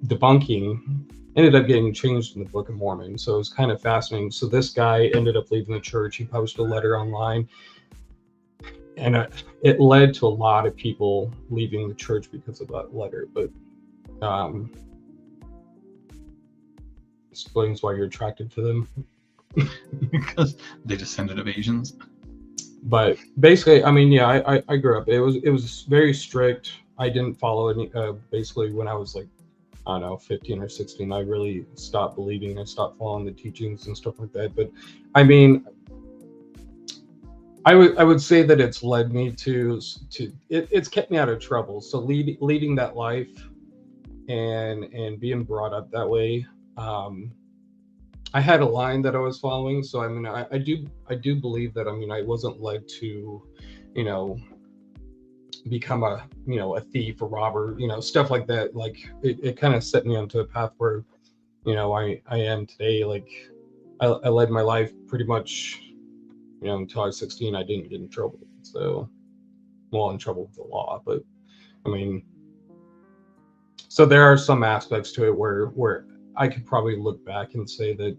debunking ended up getting changed in the Book of Mormon. So it was kind of fascinating. So this guy ended up leaving the church. He posted a letter online, and it led to a lot of people leaving the church because of that letter. But explains why you're attracted to them. Because they descended of Asians. But basically, I mean, yeah, I grew up. It was very strict. I didn't follow any. Basically, when I was like, I don't know, 15 or 16, I really stopped believing. I stopped following the teachings and stuff like that. But I mean, I would say that it's led me to it's kept me out of trouble. So leading that life and being brought up that way. I had a line that I was following, so I mean, I do believe that. I mean, I wasn't led to, become a thief, a robber, stuff like that. Like it kind of set me onto a path where, I am today. Like I led my life pretty much, until I was 16. I didn't get in trouble, in trouble with the law, but I mean, so there are some aspects to it where I could probably look back and say that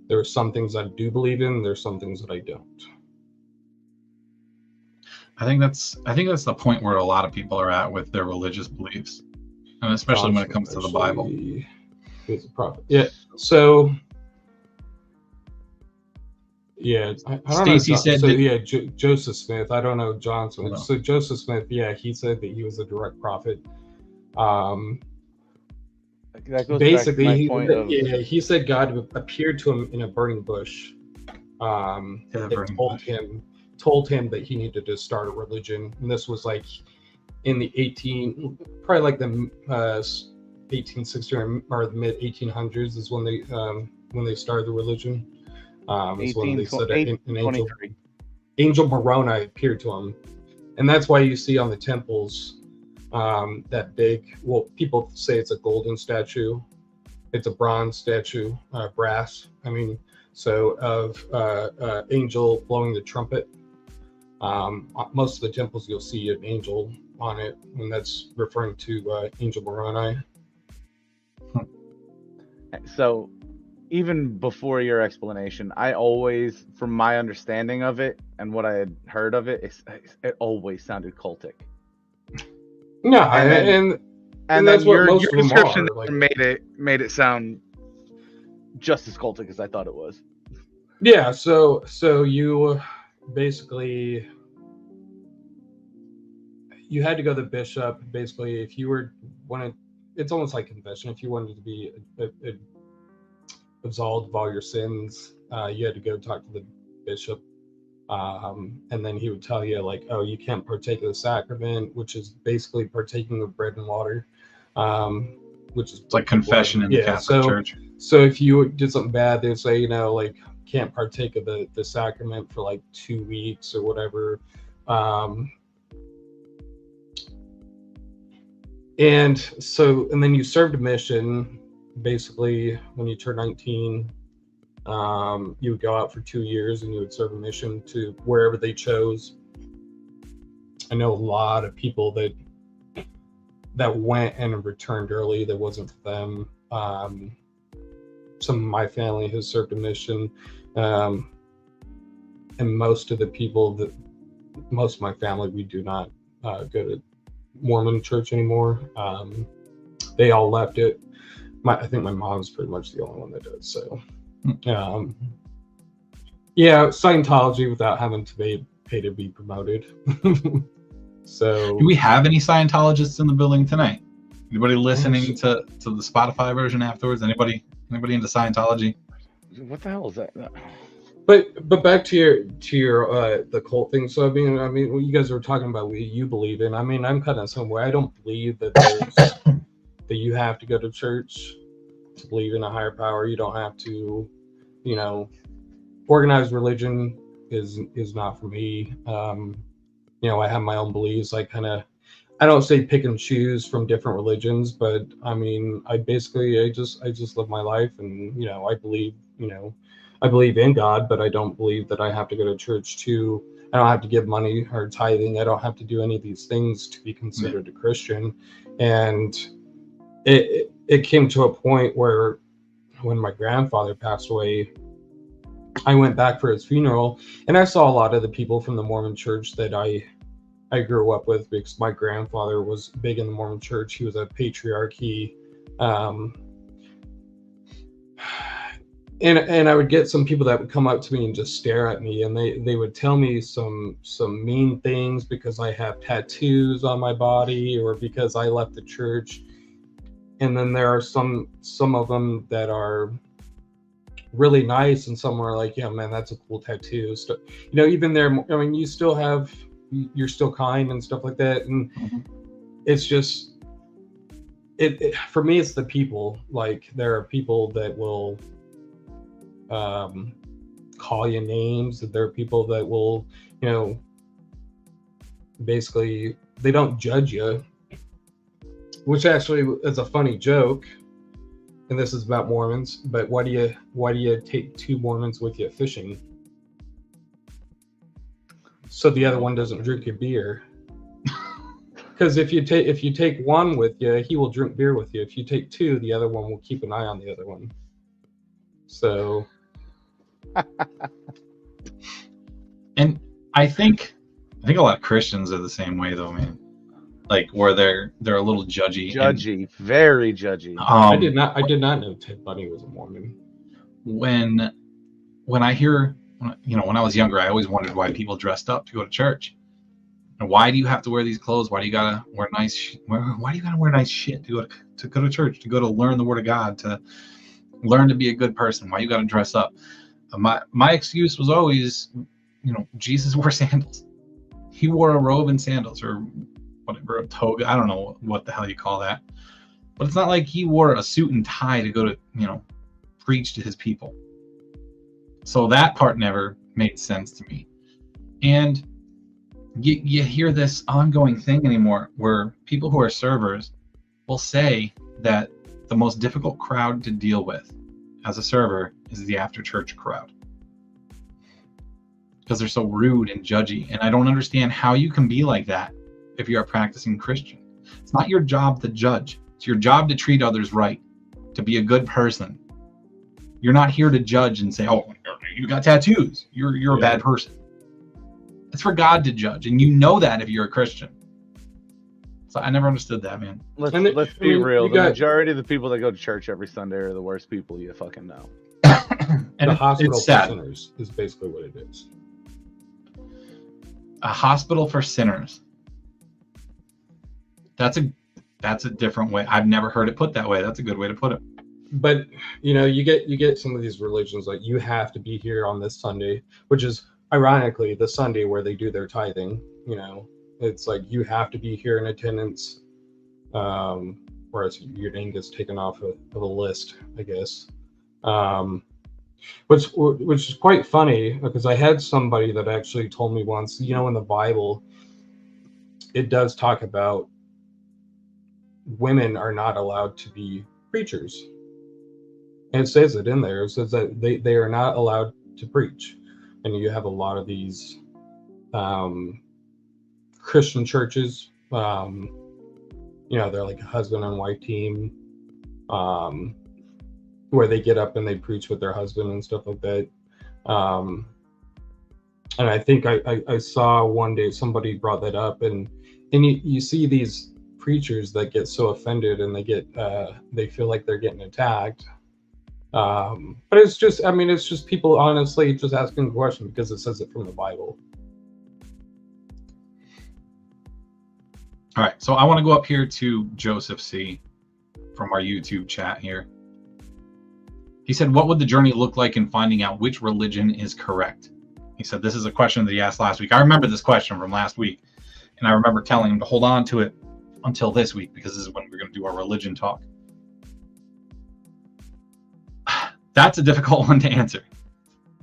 there are some things I do believe in, there's some things that I don't. I think that's the point where a lot of people are at with their religious beliefs, and especially when it comes to the Bible. He's a prophet. Yeah. So. Yeah, I don't Stacy know. said so. That, yeah, Joseph Smith. I don't know John Smith. No. So Joseph Smith. Yeah, he said that he was a direct prophet. That goes Basically, back to my point of... he said God appeared to him in a burning bush. Told him that he needed to start a religion, and this was like in the 1860 or the mid 1800s is when they started the religion. Is when they said an angel Moroni appeared to him, and that's why you see on the temples that big. Well, people say it's a golden statue. It's a bronze statue, brass. I mean, so of angel blowing the trumpet. Most of the temples you'll see an angel on it, and that's referring to Angel Moroni. So, even before your explanation, I always, from my understanding of it and what I had heard of it, it always sounded cultic. No, and that's what most of them description are. Like, made it sound just as cultic as I thought it was. Yeah, so you basically you had to go to the bishop. Basically, if you wanted, it's almost like confession. If you wanted to be absolved of all your sins, you had to go talk to the bishop, and then he would tell you like, oh, you can't partake of the sacrament, which is basically partaking of bread and water, which is it's like confession in the Catholic Church. So if you did something bad, they'd say, like, can't partake of the sacrament for like 2 weeks or whatever. And then you served a mission. Basically, when you turn 19, you would go out for 2 years and you would serve a mission to wherever they chose. I know a lot of people that went and returned early. That wasn't for them. Some of my family has served a mission, and most of my family, we do not go to Mormon church anymore. They all left it. I think my mom's pretty much the only one that does. So, Hmm. yeah, Scientology without having to pay to be promoted. So, Do we have any Scientologists in the building tonight? Anybody listening shit. to the Spotify version afterwards? Anybody into Scientology? What the hell is that? but back to your the cult thing. So I mean, what you guys were talking about what you believe in. I mean, I'm kind of somewhere. I don't believe that that you have to go to church to believe in a higher power. You don't have to, you know, organized religion is not for me. I have my own beliefs. I don't say pick and choose from different religions, but I mean, I just live my life, and I believe in God, but I don't believe that I have to go to church to. I don't have to give money or tithing. I don't have to do any of these things to be considered a Christian. And it came to a point where when my grandfather passed away, I went back for his funeral, and I saw a lot of the people from the Mormon church that I grew up with, because my grandfather was big in the Mormon church. He was a patriarch. And I would get some people that would come up to me and just stare at me, and they would tell me some mean things because I have tattoos on my body or because I left the church. And then there are some of them that are really nice, and some are like, yeah, man, that's a cool tattoo. So, even there, I mean, you're still kind and stuff like that. And it's just, it for me, it's the people. Like, there are people that will call you names. There are people that will, basically, they don't judge you, which actually is a funny joke. And this is about Mormons, but why do you take two Mormons with you fishing? So the other one doesn't drink your beer. Because if you take one with you, he will drink beer with you. If you take two, the other one will keep an eye on the other one. So, and I think a lot of Christians are the same way, though, man. Like, where they're a little judgy. Very judgy. I did not know Ted Bundy was a Mormon. When I hear, when I was younger, I always wondered why people dressed up to go to church. And why do you have to wear these clothes? Why do you gotta wear nice? Why do you gotta wear nice shit to go to church? To go to learn the Word of God, to learn to be a good person? Why you gotta dress up? My excuse was always, Jesus wore sandals. He wore a robe and sandals, or whatever, a toga. I don't know what the hell you call that. But it's not like he wore a suit and tie to go to, preach to his people. So that part never made sense to me. And you hear this ongoing thing anymore where people who are servers will say that the most difficult crowd to deal with as a server is the after church crowd, because they're so rude and judgy. And I don't understand how you can be like that if you're a practicing Christian. It's not your job to judge. It's your job to treat others right, to be a good person. You're not here to judge and say, oh, you got tattoos, you're a bad person. It's for God to judge, and you know that if you're a Christian. So I never understood that, man. Let's be real. The majority of the people that go to church every Sunday are the worst people you fucking know. And the hospital it's for sad. sinners is basically what it is. A hospital for sinners. That's a different way. I've never heard it put that way. That's a good way to put it. But you get some of these religions, like, you have to be here on this Sunday, which is ironically the Sunday where they do their tithing. It's like you have to be here in attendance, whereas your name gets taken off of a list, I guess. Which is quite funny, because I had somebody that actually told me once, in the Bible, it does talk about women are not allowed to be preachers. And it says it in there. It says that they are not allowed to preach. And you have a lot of these Christian churches, they're like a husband and wife team, where they get up and they preach with their husband and stuff like that. And I think I saw one day somebody brought that up, and you see these preachers that get so offended and they feel like they're getting attacked. But it's just, I mean, it's just people honestly just asking the question because it says it from the Bible. All right, so I want to go up here to Joseph C. from our YouTube chat here. He said, what would the journey look like in finding out which religion is correct? He said, this is a question that he asked last week. I remember this question from last week, and I remember telling him to hold on to it until this week because this is when we're going to do our religion talk. That's a difficult one to answer.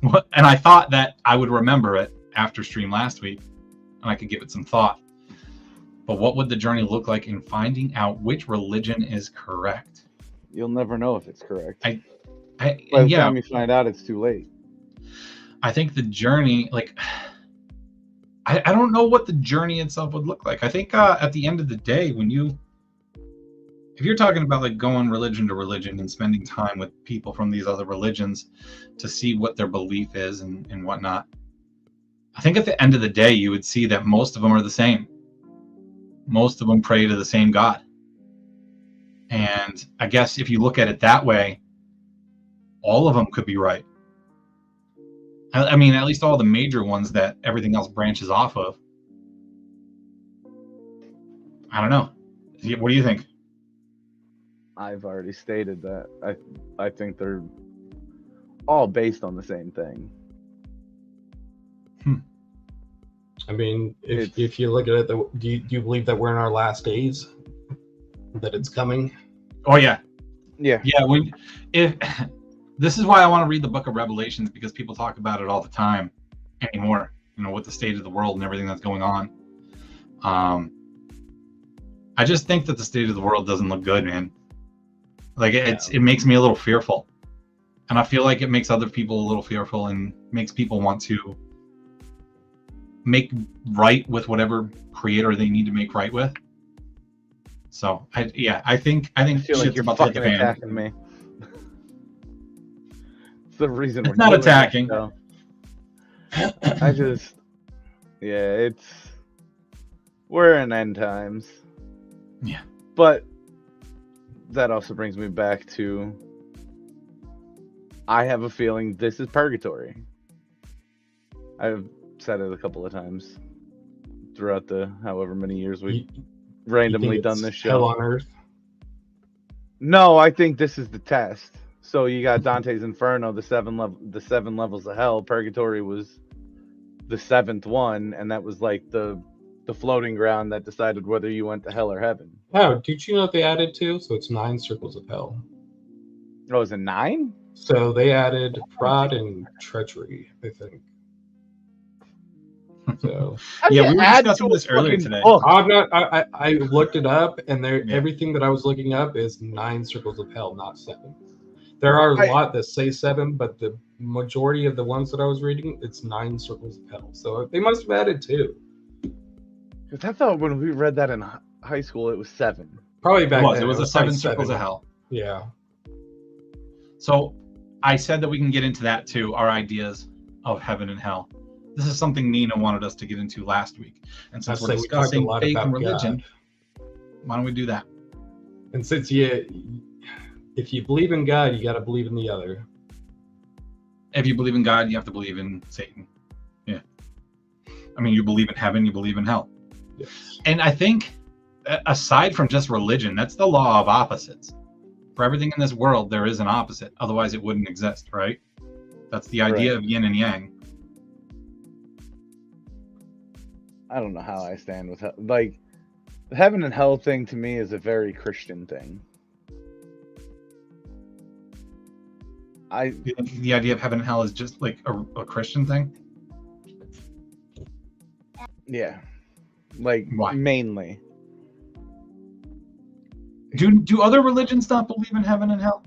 And I thought that I would remember it after stream last week, and I could give it some thought. But what would the journey look like in finding out which religion is correct? You'll never know if it's correct. By the time you find out, it's too late. I think the journey, like, I don't know what the journey itself would look like. I think at the end of the day, if you're talking about like going religion to religion and spending time with people from these other religions to see what their belief is and whatnot, I think at the end of the day, you would see that most of them are the same. Most of them pray to the same God. And I guess if you look at it that way, all of them could be right. I mean, at least all the major ones that everything else branches off of. I don't know. What do you think? I've already stated that. I think they're all based on the same thing. I mean, if you look at it, do you believe that we're in our last days? That it's coming? Oh yeah. Yeah. Yeah. This is why I want to read the book of Revelations, because people talk about it all the time anymore, with the state of the world and everything that's going on. I just think that the state of the world doesn't look good, man. Like it makes me a little fearful. And I feel like it makes other people a little fearful and makes people want to make right with whatever creator they need to make right with. So I think I feel shit's like you're about to hit the fan. attacking me. It's the reason It's not attacking. We're in end times. Yeah. But that also brings me back to, I have a feeling this is purgatory. I've said it a couple of times throughout the however many years we've randomly done this show. Hell on earth? No, I think this is the test. So you got Dante's Inferno, the seven levels of hell. Purgatory was the seventh one, and that was like the floating ground that decided whether you went to hell or heaven. Oh, did you know what they added to? So it's 9 circles of hell. Oh, is it 9? So they added pride and treachery, I think. So yeah, we were discussing this earlier today. I looked it up, and everything that I was looking up is 9 circles of hell, not 7. There are a lot that say 7, but the majority of the ones that I was reading, it's 9 circles of hell. So they must have added 2. Because I thought when we read that in high school, it was 7. Probably back then. It was a 7 circles of hell. Yeah. So I said that we can get into that too, our ideas of heaven and hell. This is something Nina wanted us to get into last week. And since we're discussing faith and religion, why don't we do that? And since if you believe in God, you got to believe in the other. If you believe in God, you have to believe in Satan. Yeah. I mean, you believe in heaven, you believe in hell. Yes. And I think, aside from just religion, that's the law of opposites. For everything in this world, there is an opposite. Otherwise, it wouldn't exist, right? That's the idea of yin and yang. I don't know how I stand with the heaven and hell thing to me is a very Christian thing. The idea of heaven and hell is just like a Christian thing? Yeah. Why? Mainly. Do other religions not believe in heaven and hell?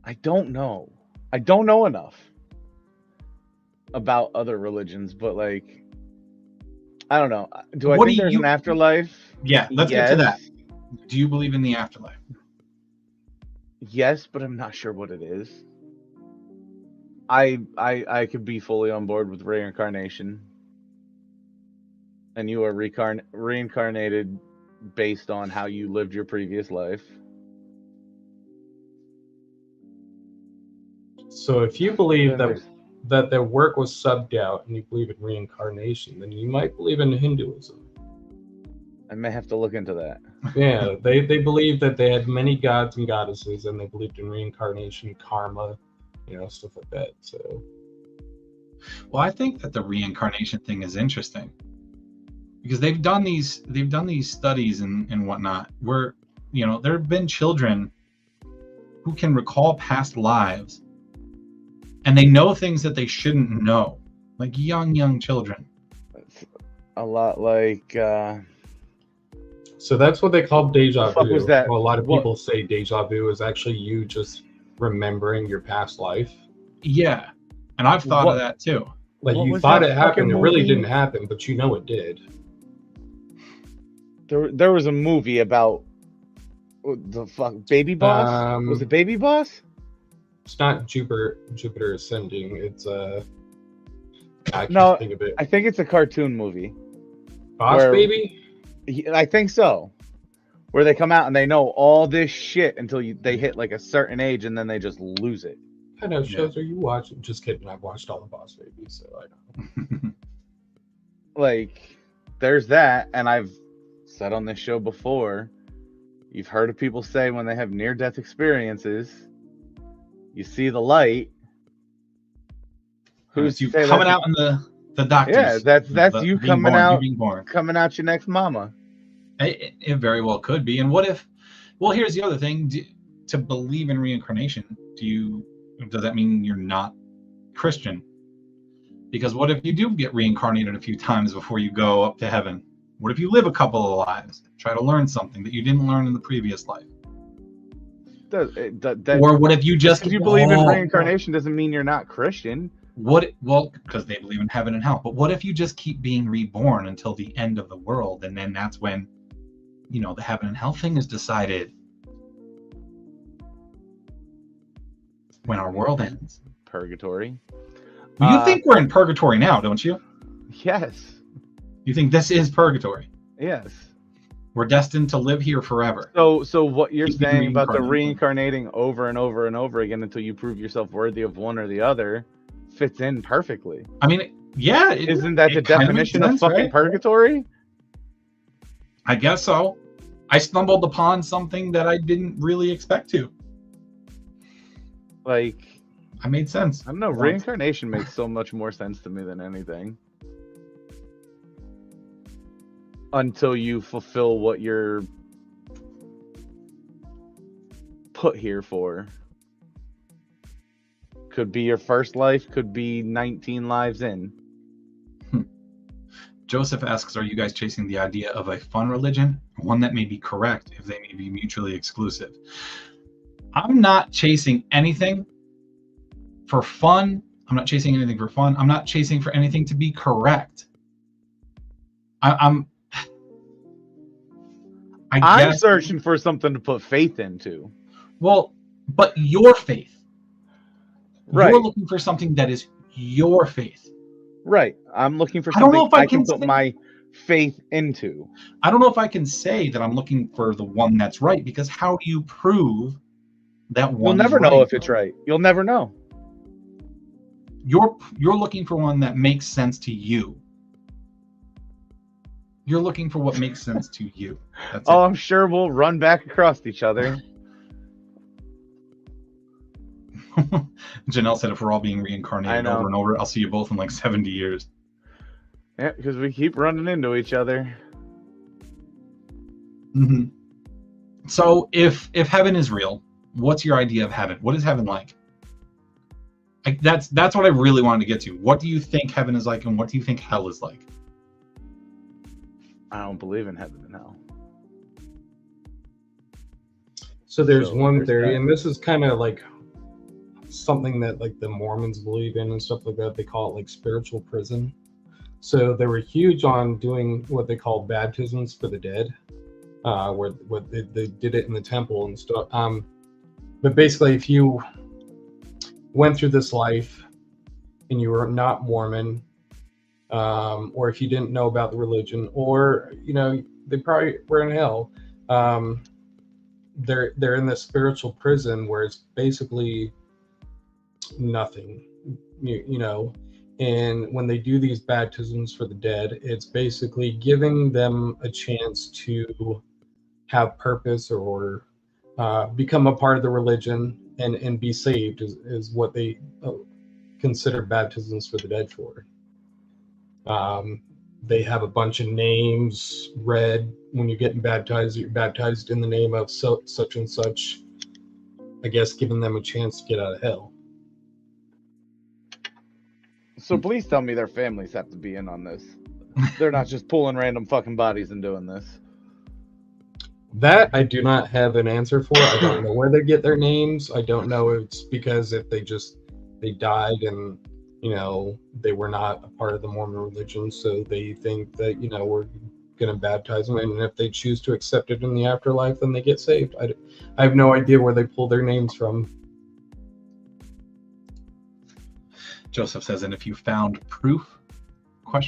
I don't know. I don't know enough about other religions, but I don't know. Do I think there's an afterlife? Yeah, let's get to that. Do you believe in the afterlife? Yes, but I'm not sure what it is. I could be fully on board with reincarnation. And you are reincarnated based on how you lived your previous life. So if you believe Then that their work was subbed out and you believe in reincarnation, then you might believe in Hinduism. I may have to look into that. Yeah, they believe that they had many gods and goddesses, and they believed in reincarnation, karma, stuff like that. So, well, I think that the reincarnation thing is interesting because they've done these studies and whatnot where there have been children who can recall past lives and they know things that they shouldn't know, like young children. It's a lot like. So that's what they call deja What vu. was that? Well, a lot of people say deja vu is actually you just remembering your past life. Yeah, and I've thought of that too. Like What you was thought that it happened, it fucking really movie? didn't happen, but you know it did. There was a movie about the fuck Baby Boss. Was it Baby Boss? It's not Jupiter Ascending. It's I can't No, think of it. I think it's a cartoon movie. Boss where- Baby? I think so. Where they come out and they know all this shit until they hit like a certain age and then they just lose it. I know shows are you watching? Just kidding. I've watched all the Boss Babies, so I know. Like, there's that, and I've said on this show before, you've heard of people say when they have near-death experiences, you see the light. Who's you coming out in the doctors? Yeah, that's you coming out, coming out your next mama. It very well could be. And what if? Well, here's the other thing: to believe in reincarnation, does that mean you're not Christian? Because what if you do get reincarnated a few times before you go up to heaven? What if you live a couple of lives, try to learn something that you didn't learn in the previous life? Or what if you just? If you believe in reincarnation, doesn't mean you're not Christian. Well, because they believe in heaven and hell. But what if you just keep being reborn until the end of the world, and then that's when, the heaven and hell thing is decided? When our world ends. Purgatory. You think we're in purgatory now, don't you? Yes. You think this is purgatory? Yes. We're destined to live here forever. So what you're saying about the reincarnating over and over and over again until you prove yourself worthy of one or the other fits in perfectly. I mean, yeah. Isn't that the definition of fucking purgatory? I guess so. I stumbled upon something that I didn't really expect to. Like, I made sense. I don't know. Reincarnation makes so much more sense to me than anything. Until you fulfill what you're put here for. Could be your first life, could be 19 lives in. Joseph asks, are you guys chasing the idea of a fun religion? One that may be correct if they may be mutually exclusive. I'm not chasing anything for fun. I'm not chasing anything for fun. I'm not chasing for anything to be correct. I'm searching for something to put faith into. Well, but your faith. Right. You're looking for something that is your faith. Right. I'm looking for something I can put my faith into. I don't know if I can say that I'm looking for the one that's right, because how do you prove that one? You'll never know if it's right. You'll never know. You're looking for one that makes sense to you. You're looking for what makes sense to you. That's it. I'm sure we'll run back across each other. Janelle said if we're all being reincarnated over and over, I'll see you both in like 70 years. Yeah, because we keep running into each other. Mm-hmm. So if heaven is real, what's your idea of heaven? What is heaven like? That's what I really wanted to get to. What do you think heaven is like, and what do you think hell is like? I don't believe in heaven and hell. So there's one theory, and this is kind of like something that like the Mormons believe in and stuff like that. They call it like spiritual prison. So they were huge on doing what they call baptisms for the dead, where they did it in the temple and stuff. But basically, if you went through this life and you were not Mormon, or if you didn't know about the religion, or they probably were in hell. They're in this spiritual prison where it's basically nothing, you know. And when they do these baptisms for the dead, it's basically giving them a chance to have purpose or become a part of the religion and be saved is what they consider baptisms for the dead for. They have a bunch of names read when you're getting baptized. You're baptized in the name of such and such, I guess, giving them a chance to get out of hell. So please tell me their families have to be in on this. They're not just pulling random fucking bodies and doing this. That I do not have an answer for. I don't know where they get their names. I don't know if it's because if they died and, you know, they were not a part of the Mormon religion, so they think that, you know, we're going to baptize them, and if they choose to accept it in the afterlife, then they get saved. I have no idea where they pull their names from. Joseph says, and if you found proof? ? I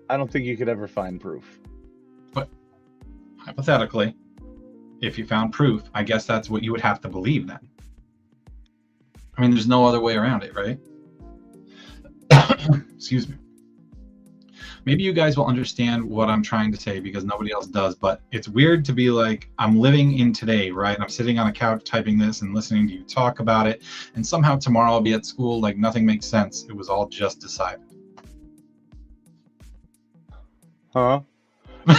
don't think you could ever find proof. But hypothetically, if you found proof, I guess that's what you would have to believe then. I mean, there's no other way around it, right? Excuse me. Maybe you guys will understand what I'm trying to say because nobody else does, but it's weird to be like, I'm living in today, right? I'm sitting on a couch typing this and listening to you talk about it, and somehow tomorrow I'll be at school, like nothing makes sense. It was all just decided. Huh?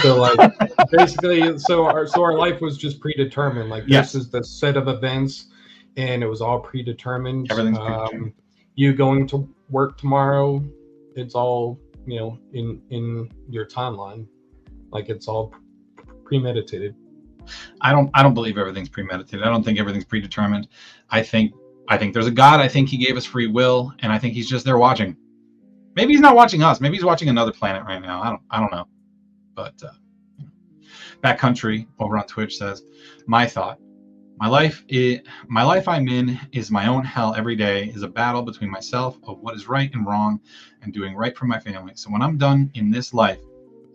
So like basically, so our life was just predetermined. Like this is the set of events, and it was all predetermined. Everything's predetermined. You going to work tomorrow? It's all, you know, in your timeline. Like it's all premeditated. I don't believe everything's premeditated. I don't think everything's predetermined. I think there's a God. I think he gave us free will, and I think he's just there watching. Maybe he's not watching us. Maybe he's watching another planet right now. I don't know. But Backcountry over on Twitch says, my thought, my life I'm in is my own hell every day, is a battle between myself of what is right and wrong and doing right for my family. So when I'm done in this life,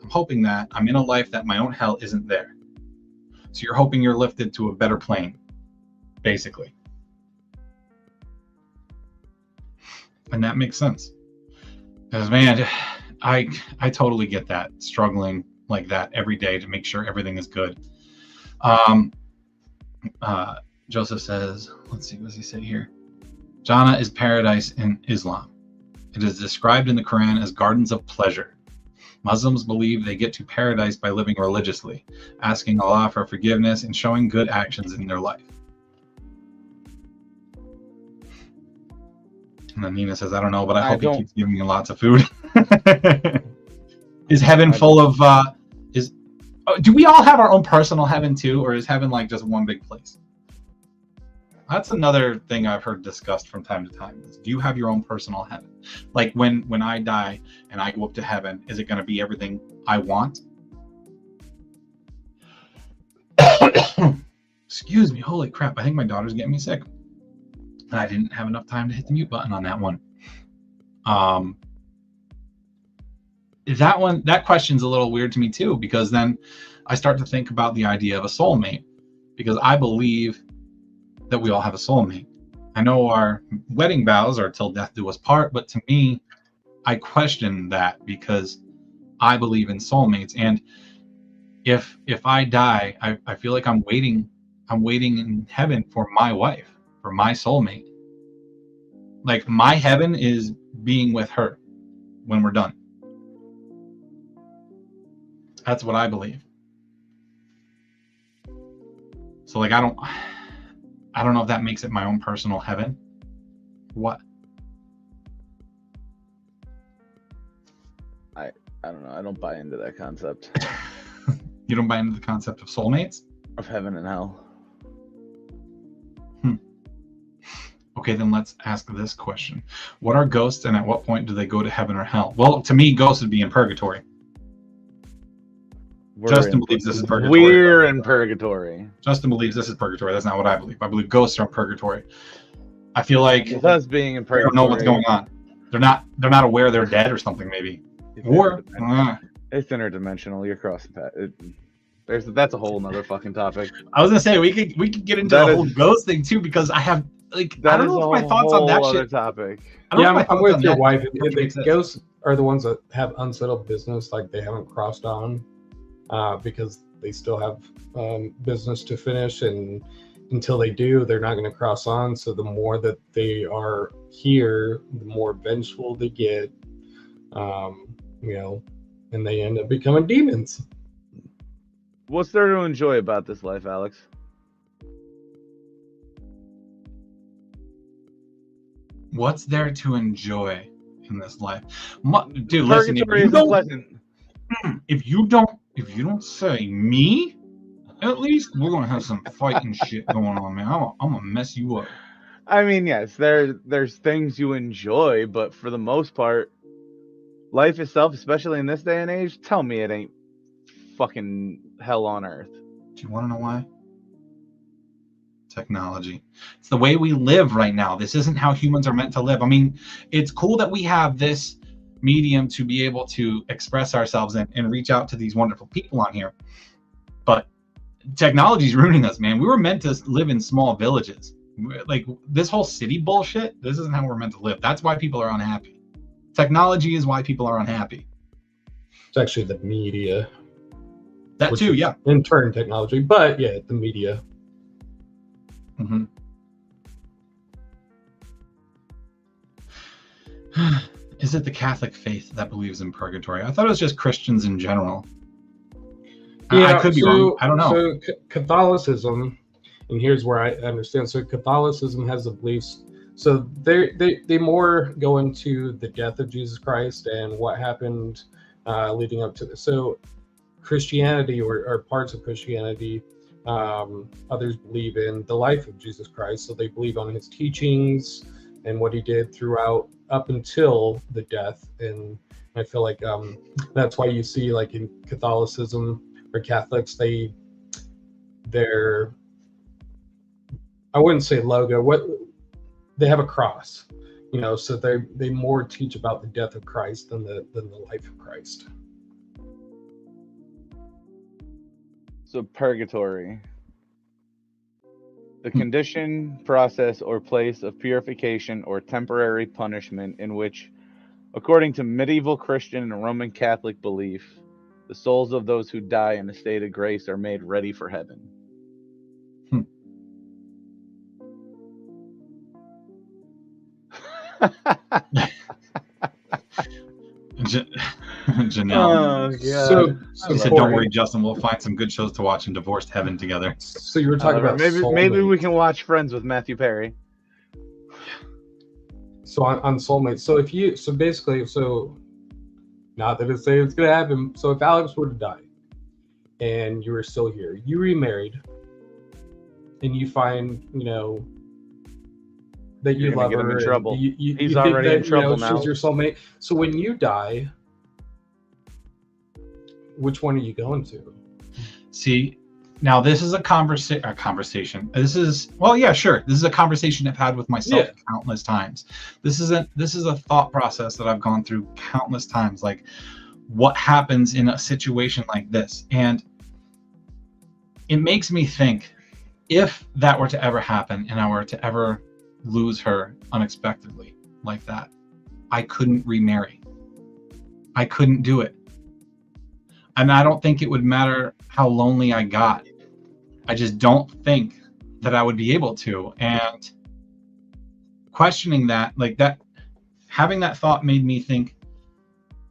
I'm hoping that I'm in a life that my own hell isn't there. So you're hoping you're lifted to a better plane, basically. And that makes sense. Because, man, I totally get that, struggling like that every day to make sure everything is good. Joseph says, let's see, what does he say here? Jannah is paradise in Islam. It is described in the Quran as gardens of pleasure. Muslims believe they get to paradise by living religiously, asking Allah for forgiveness and showing good actions in their life. And then Nina says, I don't know, but I hope he keeps giving me lots of food. Is heaven full of do we all have our own personal heaven too, or is heaven like just one big place? That's another thing I've heard discussed from time to time. Do you have your own personal heaven? Like when I die and I go up to heaven, is it going to be everything I want? Excuse me, holy crap, I think my daughter's getting me sick. I didn't have enough time to hit the mute button on that one. That question's a little weird to me too, because then I start to think about the idea of a soulmate, because I believe that we all have a soulmate. I know our wedding vows are till death do us part, but to me, I question that because I believe in soulmates. And if I die, I feel like I'm waiting in heaven for my wife, for my soulmate. Like my heaven is being with her when we're done. That's what I believe. So like I don't know if that makes it my own personal heaven. What? I don't know. I don't buy into that concept. You don't buy into the concept of soulmates? Of heaven and hell. Okay, then let's ask this question. What are ghosts, and at what point do they go to heaven or hell? Well, to me, ghosts would be in purgatory. Justin believes this is purgatory. We're in purgatory. Justin believes this is purgatory. That's not what I believe. I believe ghosts are in purgatory. I feel like with us being in purgatory, they don't know what's going on. They're not aware they're dead or something, maybe. Or It's interdimensional. You're crossing path. That's a whole nother fucking topic. I was gonna say we could get into That the is- whole ghost thing too, because I have like I That don't is know a if my thoughts on that whole other shit. topic. I don't Yeah, know if my I'm thoughts with on your that wife. really makes The sense. ghosts are the ones that have unsettled business, like they haven't crossed on, because they still have business to finish, and until they do, they're not going to cross on. So the more that they are here, the more vengeful they get, and they end up becoming demons. What's there to enjoy about this life, Alex? What's there to enjoy in this life? Dude, listen, Purgatory isn't pleasant. if you don't say me, at least we're gonna have some fighting shit going on, man. I'm gonna mess you up. I mean, yes, there's things you enjoy, but for the most part, life itself, especially in this day and age, tell me it ain't fucking hell on earth. Do you want to know why? Technology. It's the way we live right now. This isn't how humans are meant to live. I mean, it's cool that we have this medium to be able to express ourselves and reach out to these wonderful people on here. But technology is ruining us, man. We were meant to live in small villages. Like this whole city bullshit, this isn't how we're meant to live. That's why people are unhappy. Technology is why people are unhappy. It's actually the media. That which too, is yeah. in turn technology, but yeah, the media. Mm-hmm. Is it the Catholic faith that believes in purgatory? I thought it was just Christians in general. I could be wrong. I don't know. So Catholicism, and here's where I understand. So Catholicism has the beliefs. So they more go into the death of Jesus Christ and what happened leading up to this. So Christianity or parts of Christianity, others believe in the life of Jesus Christ. So they believe on his teachings and what he did throughout up until the death. And I feel like that's why you see like in Catholicism or Catholics, their I wouldn't say logo, they have a cross, so they more teach about the death of Christ than the life of Christ. So purgatory. The condition, process, or place of purification or temporary punishment in which, according to medieval Christian and Roman Catholic belief, the souls of those who die in a state of grace are made ready for heaven. Janelle. Oh, God. So He said, Corey, "Don't worry, Justin. We'll find some good shows to watch in Divorced Heaven together." So you were talking about maybe soulmate. we can watch Friends with Matthew Perry. So on soulmate. So not that it's saying it's gonna happen. So if Alex were to die and you were still here, you remarried, and you find that you You're gonna love get him her, in trouble. You He's think already that, in trouble now. She's your soulmate. So when you die, which one are you going to? See, now this is a conversation. This is This is a conversation I've had with myself countless times. This is a thought process that I've gone through countless times. Like, what happens in a situation like this? And it makes me think, if that were to ever happen and I were to ever lose her unexpectedly like that, I couldn't remarry. I couldn't do it. And I don't think it would matter how lonely I got. I just don't think that I would be able to. And questioning that, having that thought made me think,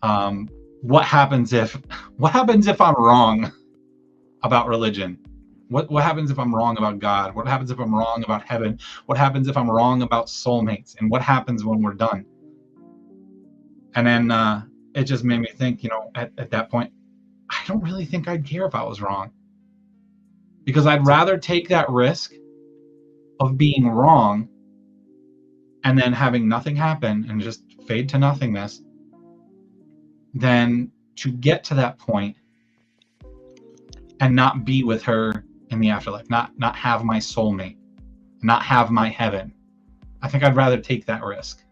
what happens if I'm wrong about religion? What happens if I'm wrong about God? What happens if I'm wrong about heaven? What happens if I'm wrong about soulmates? And what happens when we're done? And then it just made me think, at that point, I don't really think I'd care if I was wrong. Because I'd rather take that risk of being wrong and then having nothing happen and just fade to nothingness than to get to that point and not be with her in the afterlife, not have my soulmate, not have my heaven. I think I'd rather take that risk,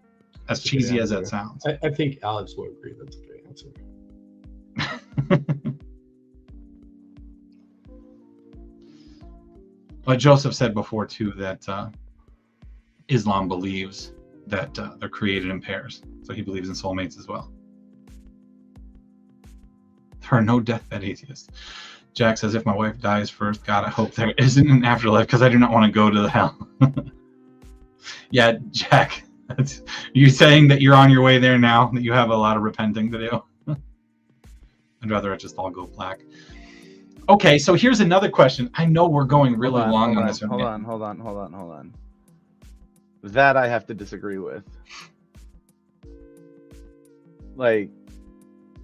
as cheesy as that sounds. I think Alex would agree that's a good answer. But Joseph said before too that Islam believes that they're created in pairs, so he believes in soulmates as well. There are no deathbed atheists. Jack says, if my wife dies first, God, I hope there isn't an afterlife because I do not want to go to the hell. Yeah, Jack, you saying that you're on your way there now, that you have a lot of repenting to do. I'd rather it just all go black. Okay, so here's another question. I know we're going really long on this one. Hold on. That I have to disagree with. Like,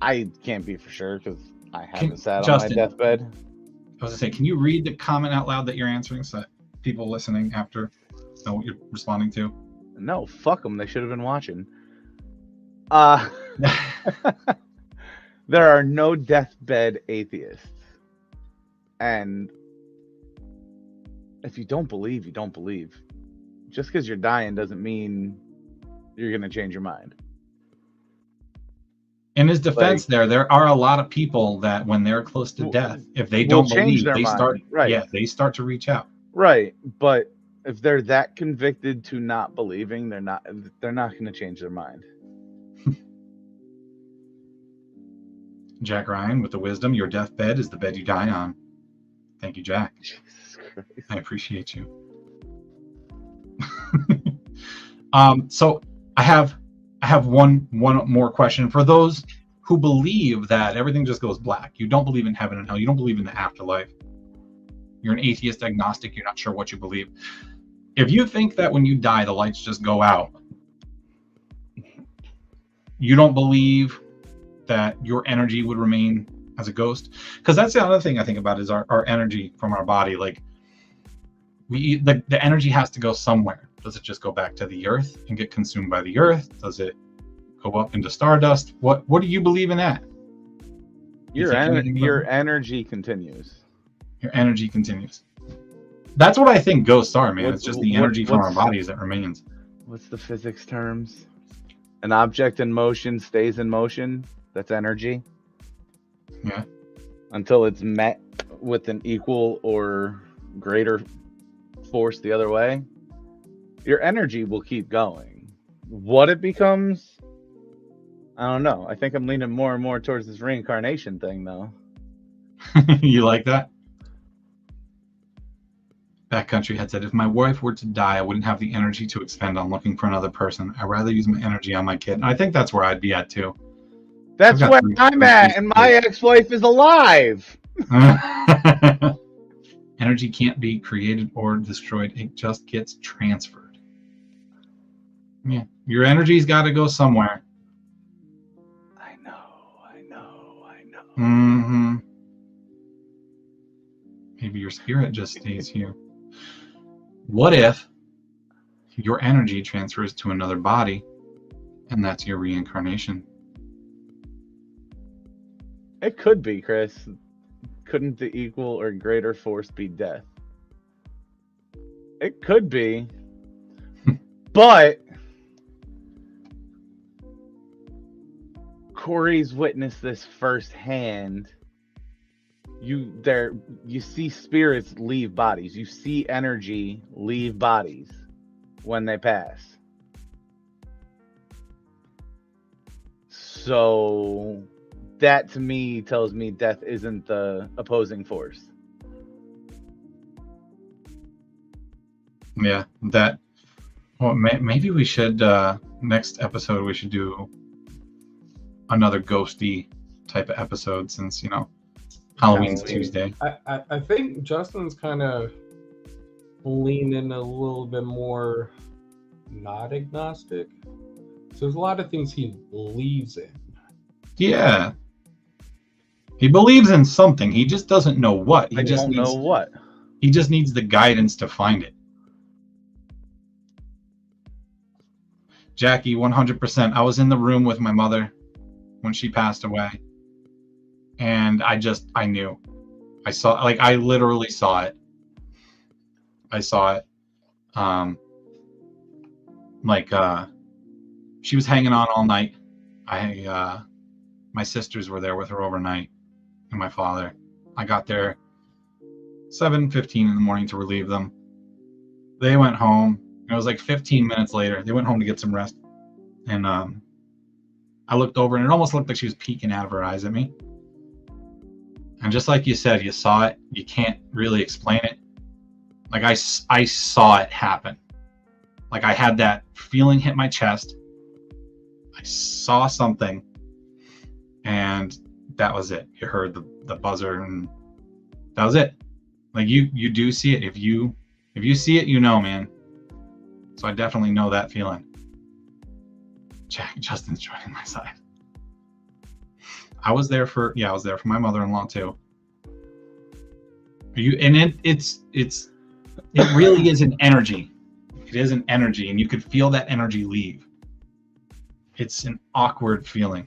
I can't be for sure because I haven't sat on my deathbed. I was going to say, can you read the comment out loud that you're answering so that people listening after know what you're responding to? No, fuck them. They should have been watching. There are no deathbed atheists. And if you don't believe, you don't believe. Just because you're dying doesn't mean you're going to change your mind. In his defense, there are a lot of people that when they're close to death, if they don't believe, they start, they start to reach out. Right, but if they're that convicted to not believing, they're not going to change their mind. Jack Ryan with the wisdom, your deathbed is the bed you die on. Thank you, Jack. Jesus Christ. I appreciate you. So I have one more question for those who believe that everything just goes black. You don't believe in heaven and hell. You don't believe in the afterlife. You're an atheist, agnostic. You're not sure what you believe. If you think that when you die, the lights just go out, you don't believe that your energy would remain as a ghost? Because that's the other thing I think about is our energy from our body. Like the energy has to go somewhere. Does it just go back to the earth and get consumed by the earth? Does it go up into stardust? What do you believe in that? Your energy continues. Your energy continues. That's what I think ghosts are, man. It's just the energy from our bodies that remains. What's the physics terms? An object in motion stays in motion. That's energy. Yeah. Until it's met with an equal or greater force the other way. Your energy will keep going. What it becomes, I don't know. I think I'm leaning more and more towards this reincarnation thing, though. You like that? Backcountry had said, if my wife were to die, I wouldn't have the energy to expend on looking for another person. I'd rather use my energy on my kid. And I think that's where I'd be at, too. That's where I'm at, and my ex-wife is alive. Energy can't be created or destroyed. It just gets transferred. Yeah, your energy's got to go somewhere. I know. Mm-hmm. Maybe your spirit just stays here. What if your energy transfers to another body, and that's your reincarnation? It could be, Chris. Couldn't the equal or greater force be death? It could be. But Corey's witnessed this firsthand. You see spirits leave bodies. You see energy leave bodies when they pass. So that to me tells me death isn't the opposing force. Yeah, that. Well, maybe we should next episode we should do another ghosty type of episode since Halloween's Tuesday. I think Justin's kind of leaning a little bit more not agnostic. So there's a lot of things he believes in. Yeah. He believes in something. He just doesn't know what. He just needs know what. He just needs the guidance to find it. Jackie, 100%. I was in the room with my mother when she passed away. And I knew. I literally saw it. I saw it. She was hanging on all night. My sisters were there with her overnight. and my father. I got there 7:15 in the morning to relieve them. They went home. It was like 15 minutes later. They went home to get some rest. And I looked over, and it almost looked like she was peeking out of her eyes at me. And just like you said, you saw it. You can't really explain it. Like I saw it happen. Like I had that feeling hit my chest. I saw something, and that was it. You heard the buzzer, and that was it. Like you do see it. If you see it, you know, man. So I definitely know that feeling. Justin's joining my side. I was there for my mother-in-law too. It really is an energy. It is an energy, and you could feel that energy leave. It's an awkward feeling.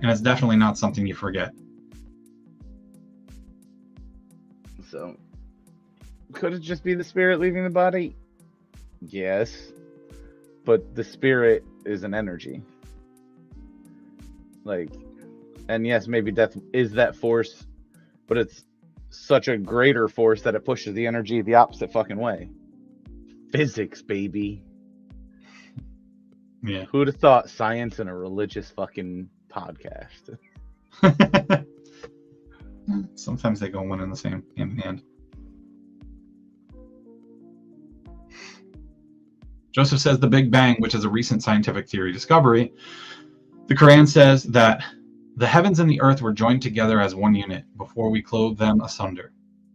And it's definitely not something you forget. So, could it just be the spirit leaving the body? Yes. But the spirit is an energy. Like, and yes, maybe death is that force, but it's such a greater force that it pushes the energy the opposite fucking way. Physics, baby. Yeah. Who'd have thought science in a religious fucking podcast? Sometimes they go one and the same hand in hand. Joseph says the Big Bang, which is a recent scientific theory discovery. The Quran says that the heavens and the earth were joined together as one unit before we clove them asunder.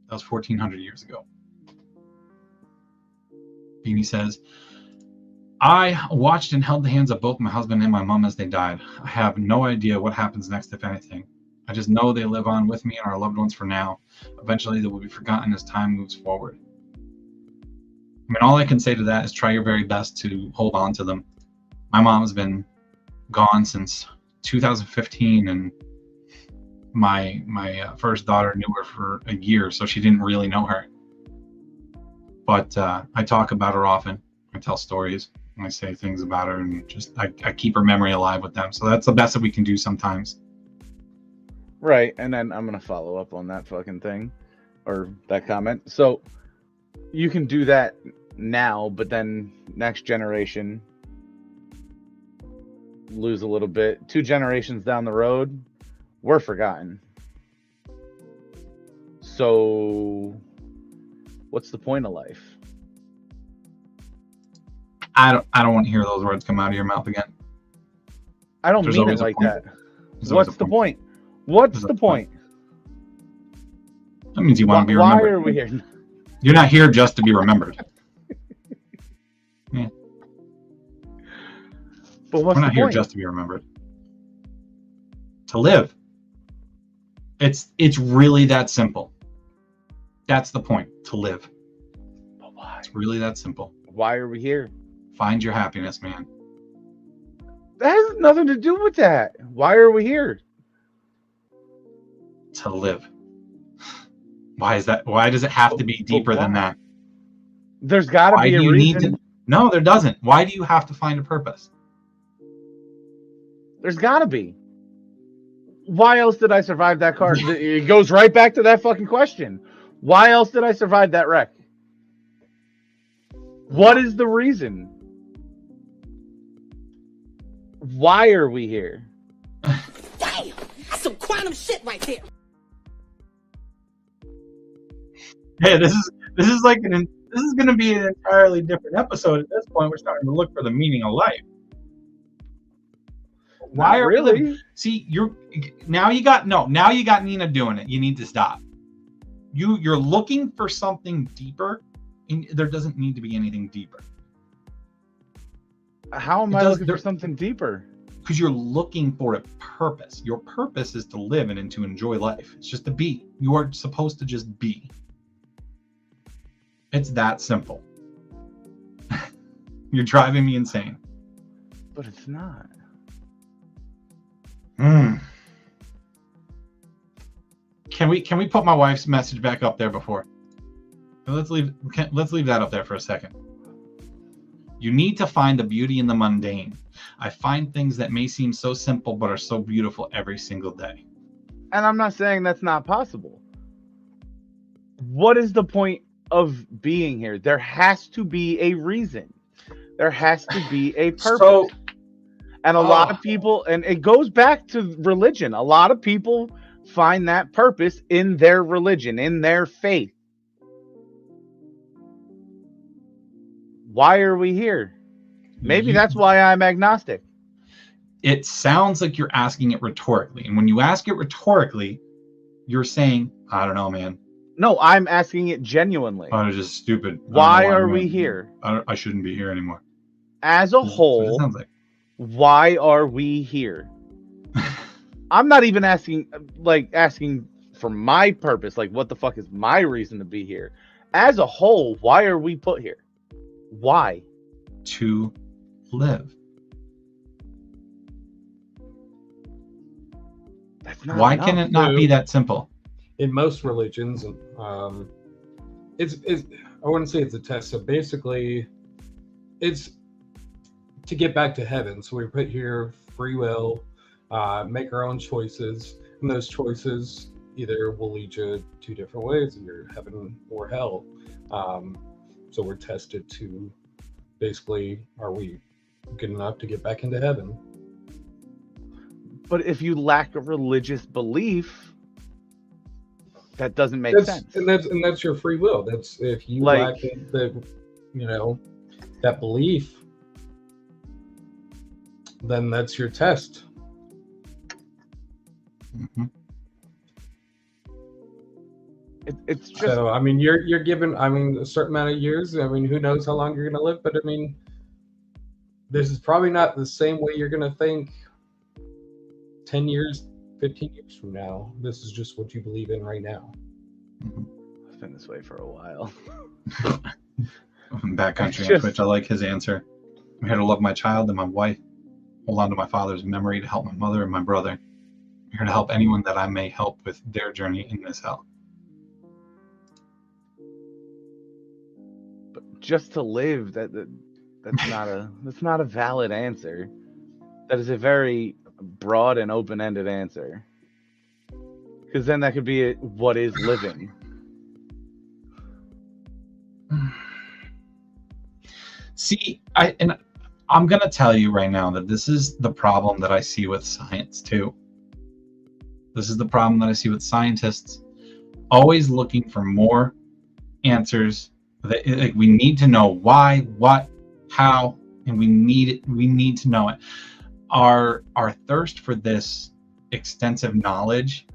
That was 1400 years ago. Beanie says, I watched and held the hands of both my husband and my mom as they died. I have no idea what happens next, if anything. I just know they live on with me and our loved ones for now. Eventually they will be forgotten as time moves forward. I mean, all I can say to that is try your very best to hold on to them. My mom's been gone since 2015, and my first daughter knew her for a year, so she didn't really know her. But I talk about her often. I tell stories, and I say things about her, and just I keep her memory alive with them. So that's the best that we can do sometimes. Right, and then I'm gonna follow up on that fucking thing, or that comment. So you can do that now, but then next generation lose a little bit. 2 generations down the road, we're forgotten. So what's the point of life? I don't want to hear those words come out of your mouth again. I don't mean it like that. What's the point? What's the point? That means you want to be remembered. Why are we here? You're not here just to be remembered. Yeah. But what's We're not the here point? just to be remembered. To live. It's really that simple. That's the point. To live. But why? It's really that simple. Why are we here? Find your happiness, man. That has nothing to do with that. Why are we here? To live. Why is that? Why does it have to be deeper than that? There's got to be a reason. No, there doesn't. Why do you have to find a purpose? There's got to be. Why else did I survive that car? It goes right back to that fucking question. Why else did I survive that wreck? What is the reason? Why are we here? Damn, that's some quantum shit right there. Hey, this is like this is going to be an entirely different episode. At this point, we're starting to look for the meaning of life. Why are really? we living? See, now you got Nina doing it. You need to stop. You're looking for something deeper, and there doesn't need to be anything deeper. How am I looking for something deeper? Because you're looking for a purpose. Your purpose is to live and to enjoy life. It's just to be. You are supposed to just be. It's that simple. You're driving me insane. But it's not. Can we put my wife's message back up there before? Let's leave that up there for a second. You need to find the beauty in the mundane. I find things that may seem so simple but are so beautiful every single day. And I'm not saying that's not possible. What is the point of being here? There has to be a reason. There has to be a purpose. So, and a lot of people, and it goes back to religion. A lot of people find that purpose in their religion, in their faith. Why are we here? Maybe that's why I'm agnostic. It sounds like you're asking it rhetorically. And when you ask it rhetorically, you're saying, I don't know, man. No, I'm asking it genuinely. Oh, it's just stupid. Why are we here? I shouldn't be here anymore. As a whole, sounds like. Why are we here? I'm not even asking for my purpose. Like, what the fuck is my reason to be here? As a whole, why are we put here? Why? To live. That's not Why enough. can it not be that simple? In most religions, it's I wouldn't say it's a test. So basically, it's to get back to heaven. So we put here free will, make our own choices, and those choices either will lead you two different ways, either heaven or hell. So we're tested to basically, are we good enough to get back into heaven? But if you lack a religious belief, that doesn't make sense. And that's your free will. That's if you lack that belief, then that's your test. Mm-hmm. It's just, so I mean you're given a certain amount of years. I mean, who knows how long you're gonna live, but I mean, this is probably not the same way you're gonna think 10 years, 15 years from now. This is just what you believe in right now. Mm-hmm. I've been this way for a while. Backcountry on Twitch. I like his answer. I'm here to love my child and my wife. Hold on to my father's memory to help my mother and my brother. I'm here to help anyone that I may help with their journey in this hell. But just to live, that's not a valid answer. That is a very broad and open-ended answer. Because then that could be what is living. See, I'm going to tell you right now that this is the problem that I see with science too. This is the problem that I see with scientists always looking for more answers. Like, we need to know why, what, how, and we need to know it. Our thirst for this extensive knowledge,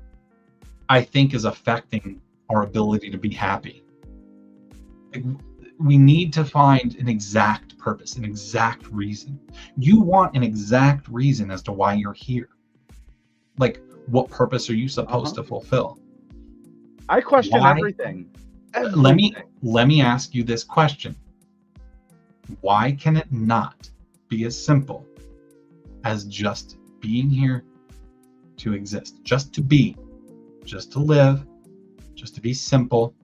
I think, is affecting our ability to be happy. Like, we need to find an exact purpose, an exact reason. You want an exact reason as to why you're here. Like, what purpose are you supposed to fulfill? I question everything. Let me ask you this question. Why can it not be as simple as just being here to exist, just to be, just to live, just to be simple,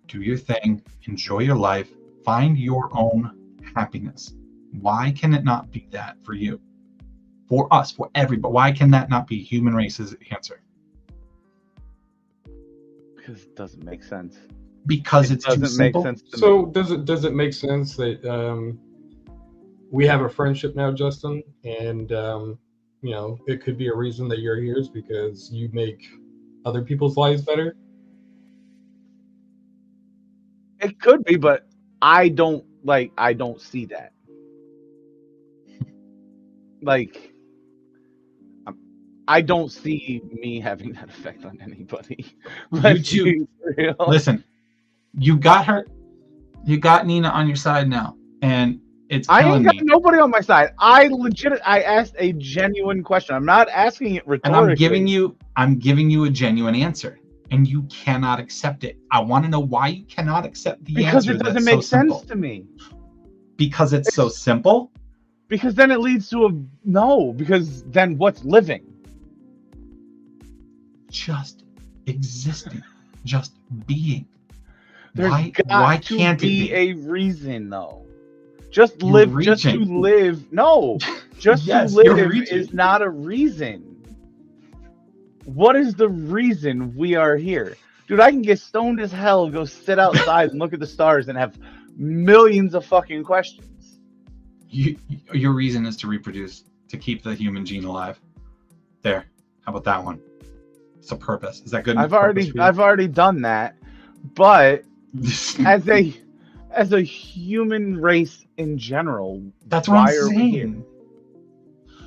do your thing, enjoy your life, find your own happiness? Why can it not be that for you? For us, for everybody. Why can that not be human race's answer? Because it doesn't make sense. Because it's too simple. Sense to so me. does it make sense that we have a friendship now, Justin, and it could be a reason that you're here is because you make other people's lives better? It could be, but I don't see that. Like, I don't see me having that effect on anybody. You too. Listen, you got Nina on your side now, and it's killing I ain't got me. nobody on my side. I asked a genuine question. I'm not asking it rhetorically. And I'm giving you a genuine answer, and you cannot accept it. I want to know why you cannot accept the because answer. Because it doesn't make sense to me. Because it's so simple? Because then it leads to a no. Because then what's living? Just existing, just being. Why can't it be a reason though? Just You're live, reaching. just to live. No, just Yes, to you're live reaching. is not a reason. What is the reason we are here? Dude, I can get stoned as hell, go sit outside and look at the stars and have millions of fucking questions. Your reason is to reproduce, to keep the human gene alive. There. How about that one? It's a purpose. Is that good? I've already done that, but as a human race in general, that's what I'm saying.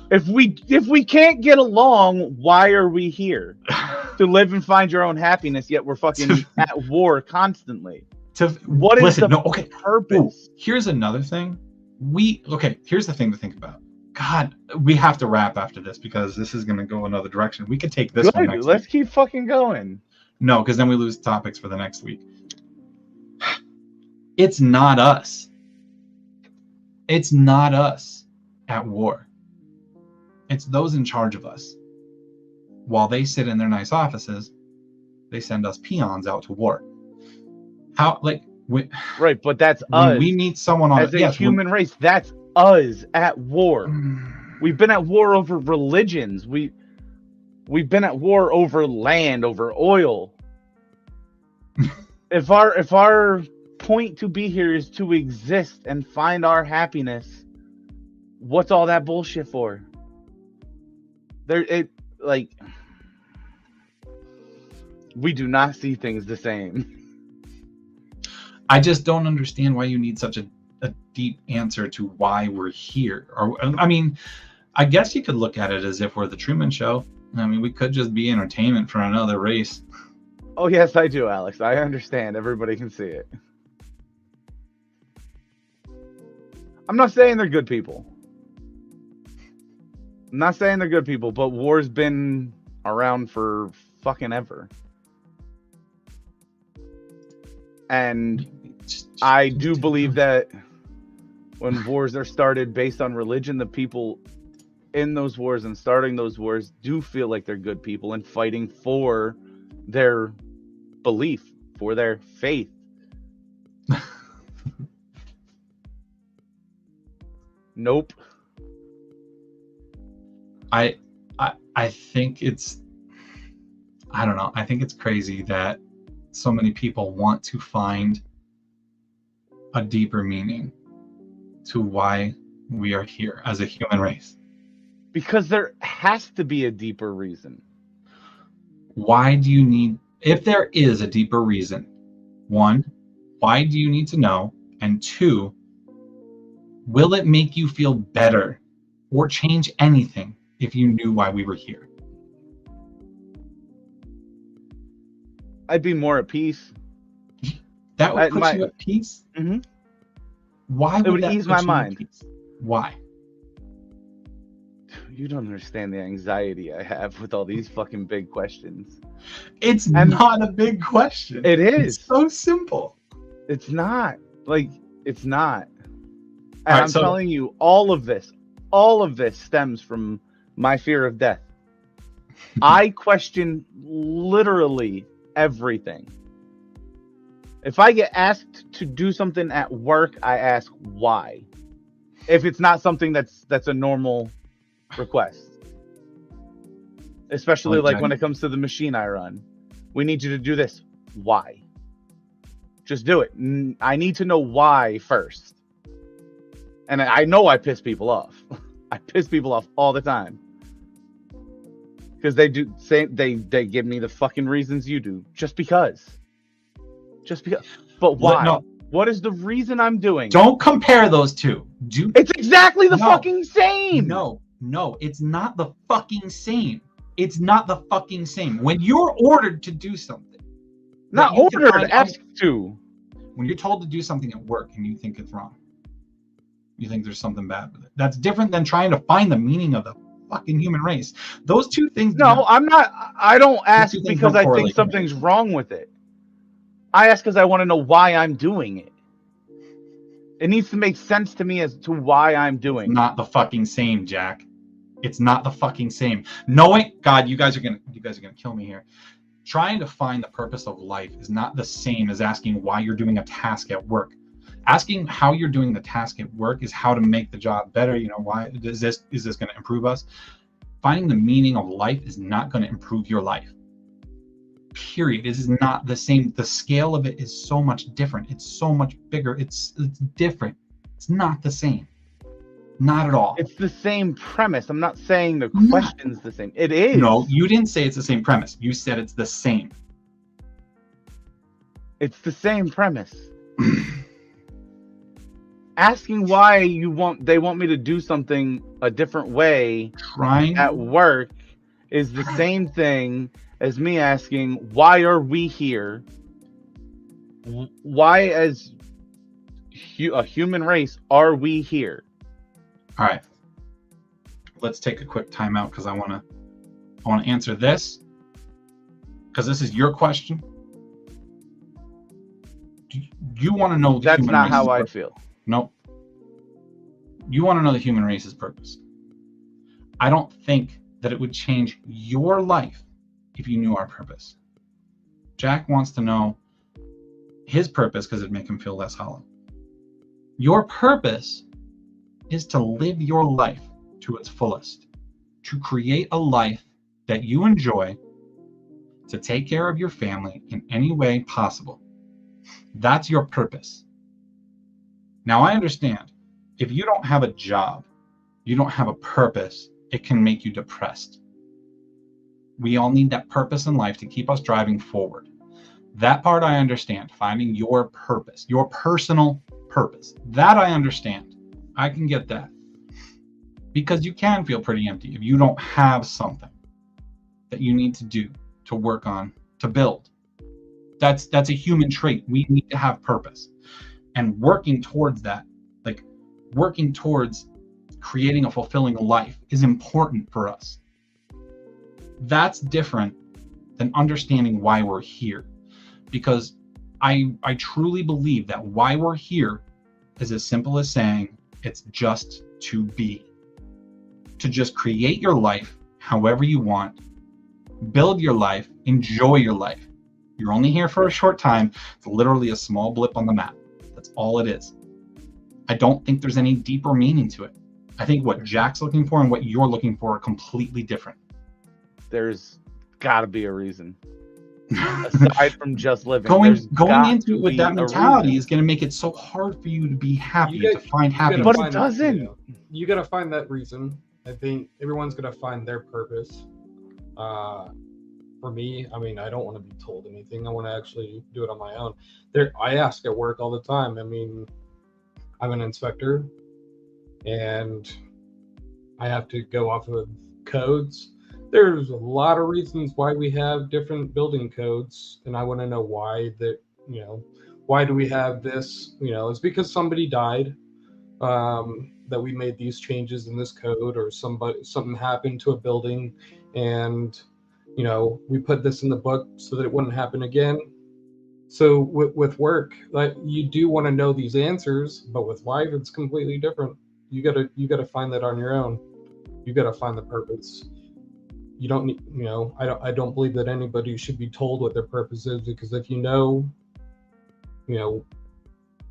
If we can't get along, why are we here? To live and find your own happiness, yet we're fucking at war constantly. What is the purpose? Ooh, here's another thing. Here's the thing to think about. God, we have to wrap after this because this is going to go another direction. We could take this one next Let's week. keep fucking going. No, because then we lose topics for the next week. It's not us. It's not us at war. It's those in charge of us. While they sit in their nice offices, they send us peons out to war. Right, but that's when us. We meet someone on as a human race. That's us at war. We've been at war over religions. We've been at war over land, over oil. If our point to be here is to exist and find our happiness, what's all that bullshit for? We do not see things the same. I just don't understand why you need such a deep answer to why we're here. I guess you could look at it as if we're the Truman Show. We could just be entertainment for another race. Oh, yes, I do, Alex. I understand. Everybody can see it. I'm not saying they're good people. I'm not saying they're good people, but war's been around for fucking ever. And I do believe that when wars are started based on religion, the people in those wars and starting those wars do feel like they're good people and fighting for their belief, for their faith. Nope. I think it's, I don't know. I think it's crazy that so many people want to find a deeper meaning to why we are here as a human race. Because there has to be a deeper reason. Why do you need, if there is a deeper reason, one, why do you need to know? And two, will it make you feel better or change anything if you knew why we were here? I'd be more at peace. That would put you at peace? Mm-hmm. Why would that ease put my you mind? at peace? Why? You don't understand the anxiety I have with all these fucking big questions. It's not a big question. It is. It's so simple. It's not. It's not. And All right, I'm telling you, all of this stems from my fear of death. I question literally everything. If I get asked to do something at work, I ask why. If it's not something that's a normal request. Especially like when it comes to the machine I run. We need you to do this. Why? Just do it. I need to know why first. And I know I piss people off. I piss people off all the time. Because they give me the fucking reasons you do. Just because. But why? No. What is the reason I'm doing? Don't compare those two. It's exactly the fucking same. No, it's not the fucking same. It's not the fucking same. When you're ordered to do something. Not ordered, asked to. When you're told to do something at work and you think it's wrong. You think there's something bad with it. That's different than trying to find the meaning of the fucking human race. Those two things. No, I'm not. I don't ask because I think something's wrong with it. I ask because I want to know why I'm doing it. It needs to make sense to me as to why I'm doing it. It's not the fucking same, Jack. It's not the fucking same. Knowing, God, you guys are gonna kill me here. Trying to find the purpose of life is not the same as asking why you're doing a task at work. Asking how you're doing the task at work is how to make the job better. You know, why is this going to improve us? Finding the meaning of life is not going to improve your life. Period. It is not the same. The scale of it is so much different. It's so much bigger. It's different. It's not the same. Not at all. It's the same premise. I'm not saying the question's the same. It is. No, you didn't say it's the same premise. You said it's the same. It's the same premise. Asking why they want me to do something a different way at work is the same thing as me asking, why are we here? Why, as a human race, are we here? All right. Let's take a quick timeout because I want to answer this, because this is your question. Do you want to know the That's human not race's how I purpose? feel. Nope. You want to know the human race's purpose. I don't think that it would change your life if you knew our purpose. Jack wants to know his purpose because it'd make him feel less hollow. Your purpose is to live your life to its fullest, to create a life that you enjoy, to take care of your family in any way possible. That's your purpose. Now, I understand if you don't have a job, you don't have a purpose, it can make you depressed. We all need that purpose in life to keep us driving forward. That part I understand, finding your purpose, your personal purpose. That I understand. I can get that. Because you can feel pretty empty if you don't have something that you need to do, to work on, to build. That's a human trait. We need to have purpose. And working towards that, like working towards creating a fulfilling life, is important for us. That's different than understanding why we're here. Because I truly believe that why we're here is as simple as saying it's just to be. To just create your life however you want, build your life, enjoy your life. You're only here for a short time. It's literally a small blip on the map. That's all it is. I don't think there's any deeper meaning to it. I think what Jack's looking for and what you're looking for are completely different. There's got to be a reason. Aside from just living. Going into it with that mentality is going to make it so hard for you to be happy, to find happiness. But it doesn't. You got to find that reason. I think everyone's going to find their purpose. For me, I mean, I don't want to be told anything. I want to actually do it on my own. I ask at work all the time. I mean, I'm an inspector, and I have to go off of codes. There's a lot of reasons why we have different building codes, and I want to know why that, why do we have this? It's because somebody died, that we made these changes in this code, or something happened to a building, and we put this in the book so that it wouldn't happen again. So with work, like, you do want to know these answers, but with life, it's completely different. You gotta find that on your own. You gotta find the purpose. You don't need, I don't believe that anybody should be told what their purpose is, because if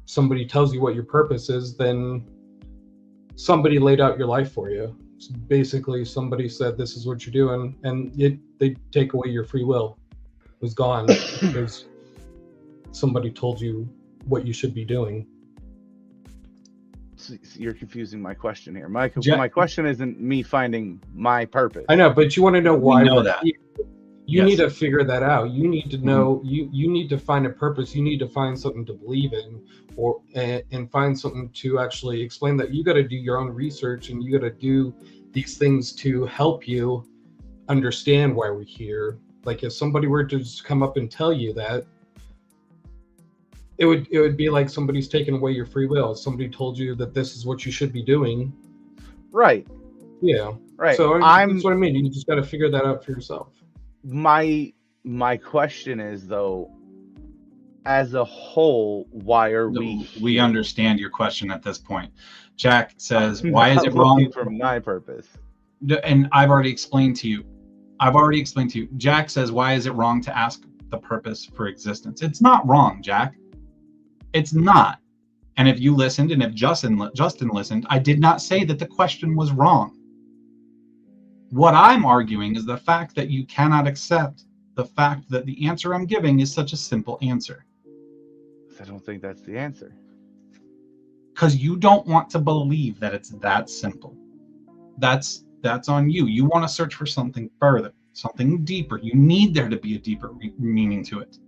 somebody tells you what your purpose is, then somebody laid out your life for you. So basically, somebody said, this is what you're doing, and they take away your free will. It was gone because somebody told you what you should be doing. So you're confusing my question here. My question isn't me finding my purpose. I know, but you want to know why. We know that. You need to figure that out. You need to know. You need to find a purpose. You need to find something to believe in, and find something to actually explain that. You got to do your own research, and you got to do these things to help you understand why we're here. Like, if somebody were to just come up and tell you that, it would be like somebody's taken away your free will. Somebody told you that this is what you should be doing. Right. Yeah. Right. So that's what I mean. You just got to figure that out for yourself. My question is, though, as a whole, why are we here? We understand your question at this point. Jack says, why is it wrong for my purpose? And I've already explained to you. Jack says, why is it wrong to ask the purpose for existence? It's not wrong, Jack. It's not. And if you listened, and if Justin listened, I did not say that the question was wrong. What I'm arguing is the fact that you cannot accept the fact that the answer I'm giving is such a simple answer. I don't think that's the answer. Because you don't want to believe that it's that simple. That's on you. You want to search for something further, something deeper. You need there to be a deeper meaning to it.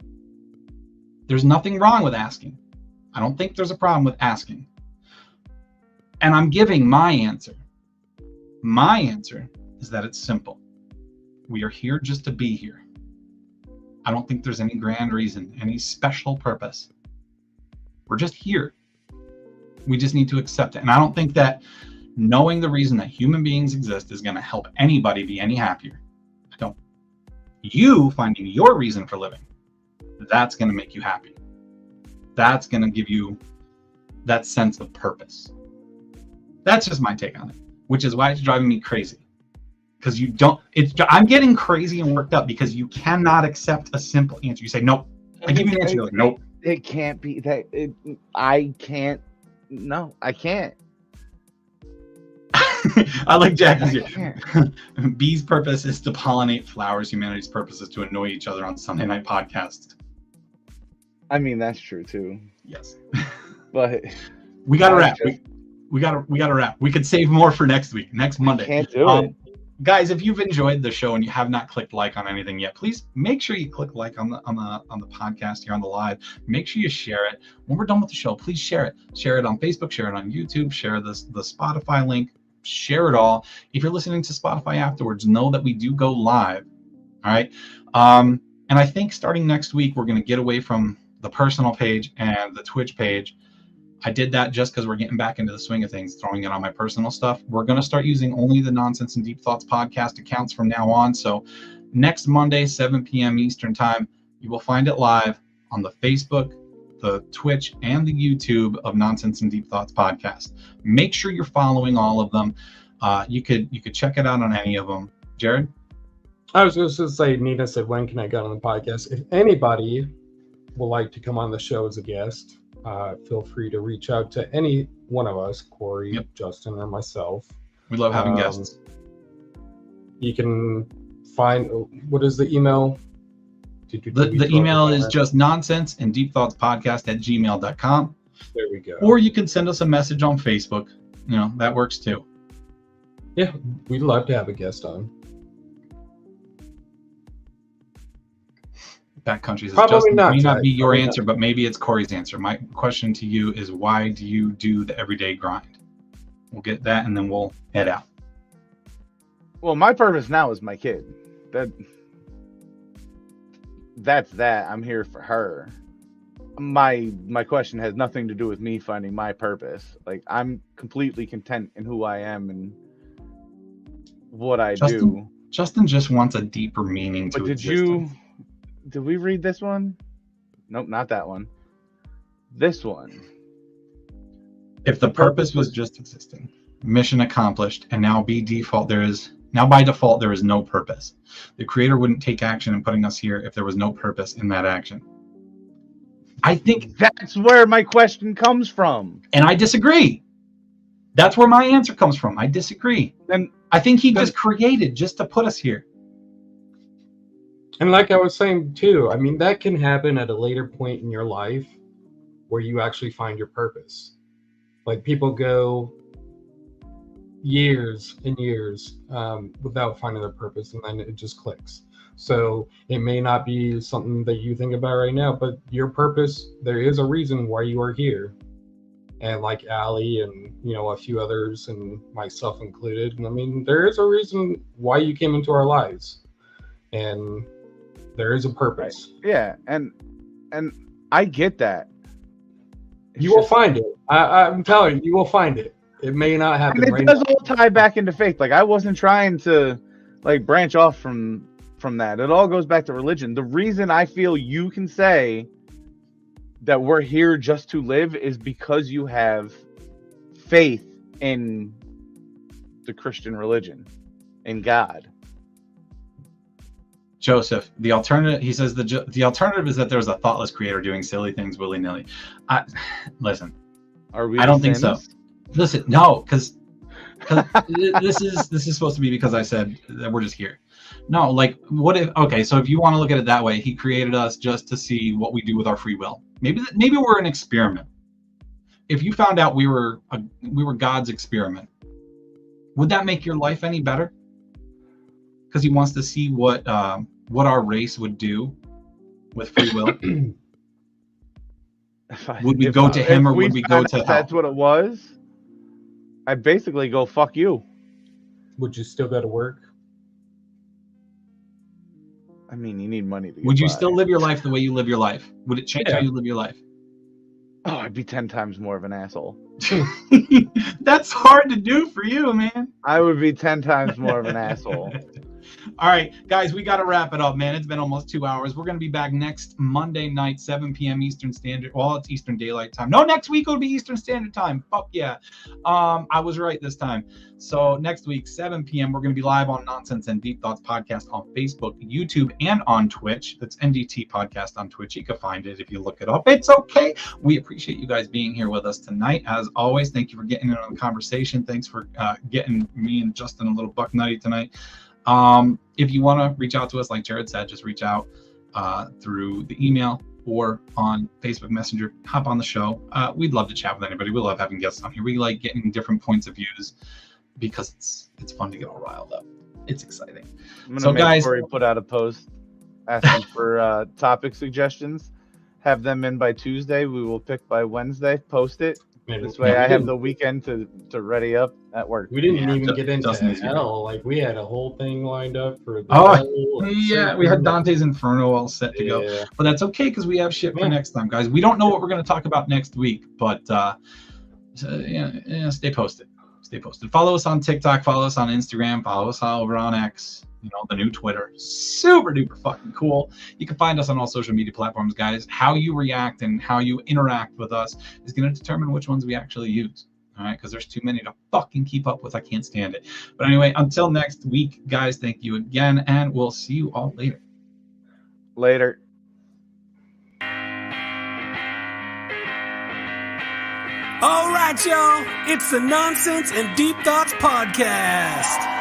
There's nothing wrong with asking. I don't think there's a problem with asking. And I'm giving my answer. My answer is that it's simple. We are here just to be here. I don't think there's any grand reason, any special purpose. We're just here. We just need to accept it. And I don't think that knowing the reason that human beings exist is going to help anybody be any happier. I don't. You finding your reason for living, that's going to make you happy. That's going to give you that sense of purpose. That's just my take on it, which is why it's driving me crazy. Because you don't, I'm getting crazy and worked up because you cannot accept a simple answer. You say, nope. I give you an answer, you're like, nope. It can't be that. I can't. No, I can't. I like Jackie's here. Bees' purpose is to pollinate flowers. Humanity's purpose is to annoy each other on Sunday night podcasts. I mean, that's true too. Yes. But we got to wrap. We got to wrap. We could save more for next week, next Monday. Can't do it. Guys, if you've enjoyed the show and you have not clicked like on anything yet, please make sure you click like on the podcast here on the live. Make sure you share it. When we're done with the show, please share it. Share it on Facebook, share it on YouTube, share the Spotify link, share it all. If you're listening to Spotify afterwards, know that we do go live. All right. And I think starting next week, we're going to get away from the personal page and the Twitch page. I did that just because we're getting back into the swing of things, throwing it on my personal stuff. We're going to start using only the Nonsense and Deep Thoughts podcast accounts from now on. So next Monday, 7 p.m. Eastern time, you will find it live on the Facebook, the Twitch, and the YouTube of Nonsense and Deep Thoughts podcast. Make sure you're following all of them. You could check it out on any of them. Jared? I was just going to say, Nina said, when can I get on the podcast? If anybody would like to come on the show as a guest, feel free to reach out to any one of us, Corey, Yep. Justin, or myself. We love having guests. You can find, what is the email? The email is just nonsenseanddeepthoughtspodcast@gmail.com. There we go. Or you can send us a message on Facebook. You know, that works too. Yeah, we'd love to have a guest on. Backcountry says, Probably Justin, not, may not Jack. be your Probably answer, but maybe it's Corey's answer. My question to you is, why do you do the everyday grind? We'll get that, and then we'll head out. Well, my purpose now is my kid. That's that. I'm here for her. My question has nothing to do with me finding my purpose. Like, I'm completely content in who I am and what I do. Justin just wants a deeper meaning to But existence. Did we read this one? Nope, not that one. This one. If the purpose was just existing, mission accomplished, and now by default there is no purpose. The creator wouldn't take action in putting us here if there was no purpose in that action. I think That's where my question comes from. and I disagree. That's where my answer comes from. I disagree. And I think he just created just to put us here. And like I was saying too, I mean, that can happen at a later point in your life where you actually find your purpose. Like, people go years and years without finding their purpose, and then it just clicks. So it may not be something that you think about right now, but your purpose, there is a reason why you are here. And like Allie and, a few others and myself included, I mean, there is a reason why you came into our lives. And there is a purpose. yeah, and I get that. You will find it. I'm telling you, you will find it. It may not happen And it right does now. all tie back into faith. Like, I wasn't trying to branch off from that. It all goes back to religion. The reason I feel you can say that we're here just to live is because you have faith in the Christian religion, in God. Joseph, the alternative, he says the alternative is that there's a thoughtless creator doing silly things willy-nilly. Listen, Are we? I don't think so. Listen, no, because 'Cause this is supposed to be because I said that we're just here. No, like what if? Okay, so if you want to look at it that way, he created us just to see what we do with our free will. Maybe we're an experiment. If you found out we were God's experiment, would that make your life any better? Because he wants to see what our race would do with free will. Would we go to him or would we go to hell? That's what it was. I'd basically go fuck you. Would you still go to work? I mean, you need money to. Would you still live your life the way you live your life? Would it change how you live your life? Oh, I'd be 10 times more of an asshole. That's hard to do for you, man. I would be 10 times more of an asshole. All right, guys, we got to wrap it up, man. It's been almost 2 hours. We're going to be back next Monday night, 7 p.m. Eastern Standard. Well, it's Eastern Daylight Time. No, next week it'll be Eastern Standard Time. Fuck yeah. I was right this time. So next week, 7 p.m., we're going to be live on Nonsense and Deep Thoughts Podcast on Facebook, YouTube, and on Twitch. That's NDT Podcast on Twitch. You can find it if you look it up. It's okay. We appreciate you guys being here with us tonight. As always, thank you for getting in on the conversation. Thanks for getting me and Justin a little buck nutty tonight. If you want to reach out to us, like Jared said, just reach out through the email or on Facebook Messenger. Hop on the show. We'd love to chat with anybody. We love having guests on here. We like getting different points of views because it's fun to get all riled up. It's exciting. So guys, before you put out a post asking for topic suggestions, have them in by Tuesday. We will pick by Wednesday. Post it. This way, I have the weekend to ready up at work. We didn't even get into hell. Like, we had a whole thing lined up for yeah, we had Dante's Inferno all set to go. But that's okay because we have shit for next time, guys. We don't know what we're going to talk about next week, but stay posted. Stay posted. Follow us on TikTok. Follow us on Instagram. Follow us over on X. You know, the new Twitter. Super duper fucking cool. You can find us on all social media platforms, guys. How you react and how you interact with us is going to determine which ones we actually use. All right, because there's too many to fucking keep up with. I can't stand it. But anyway, until next week, guys, thank you again, and we'll see you all later. Later. All right, y'all. It's the Nonsense and Deep Thoughts Podcast.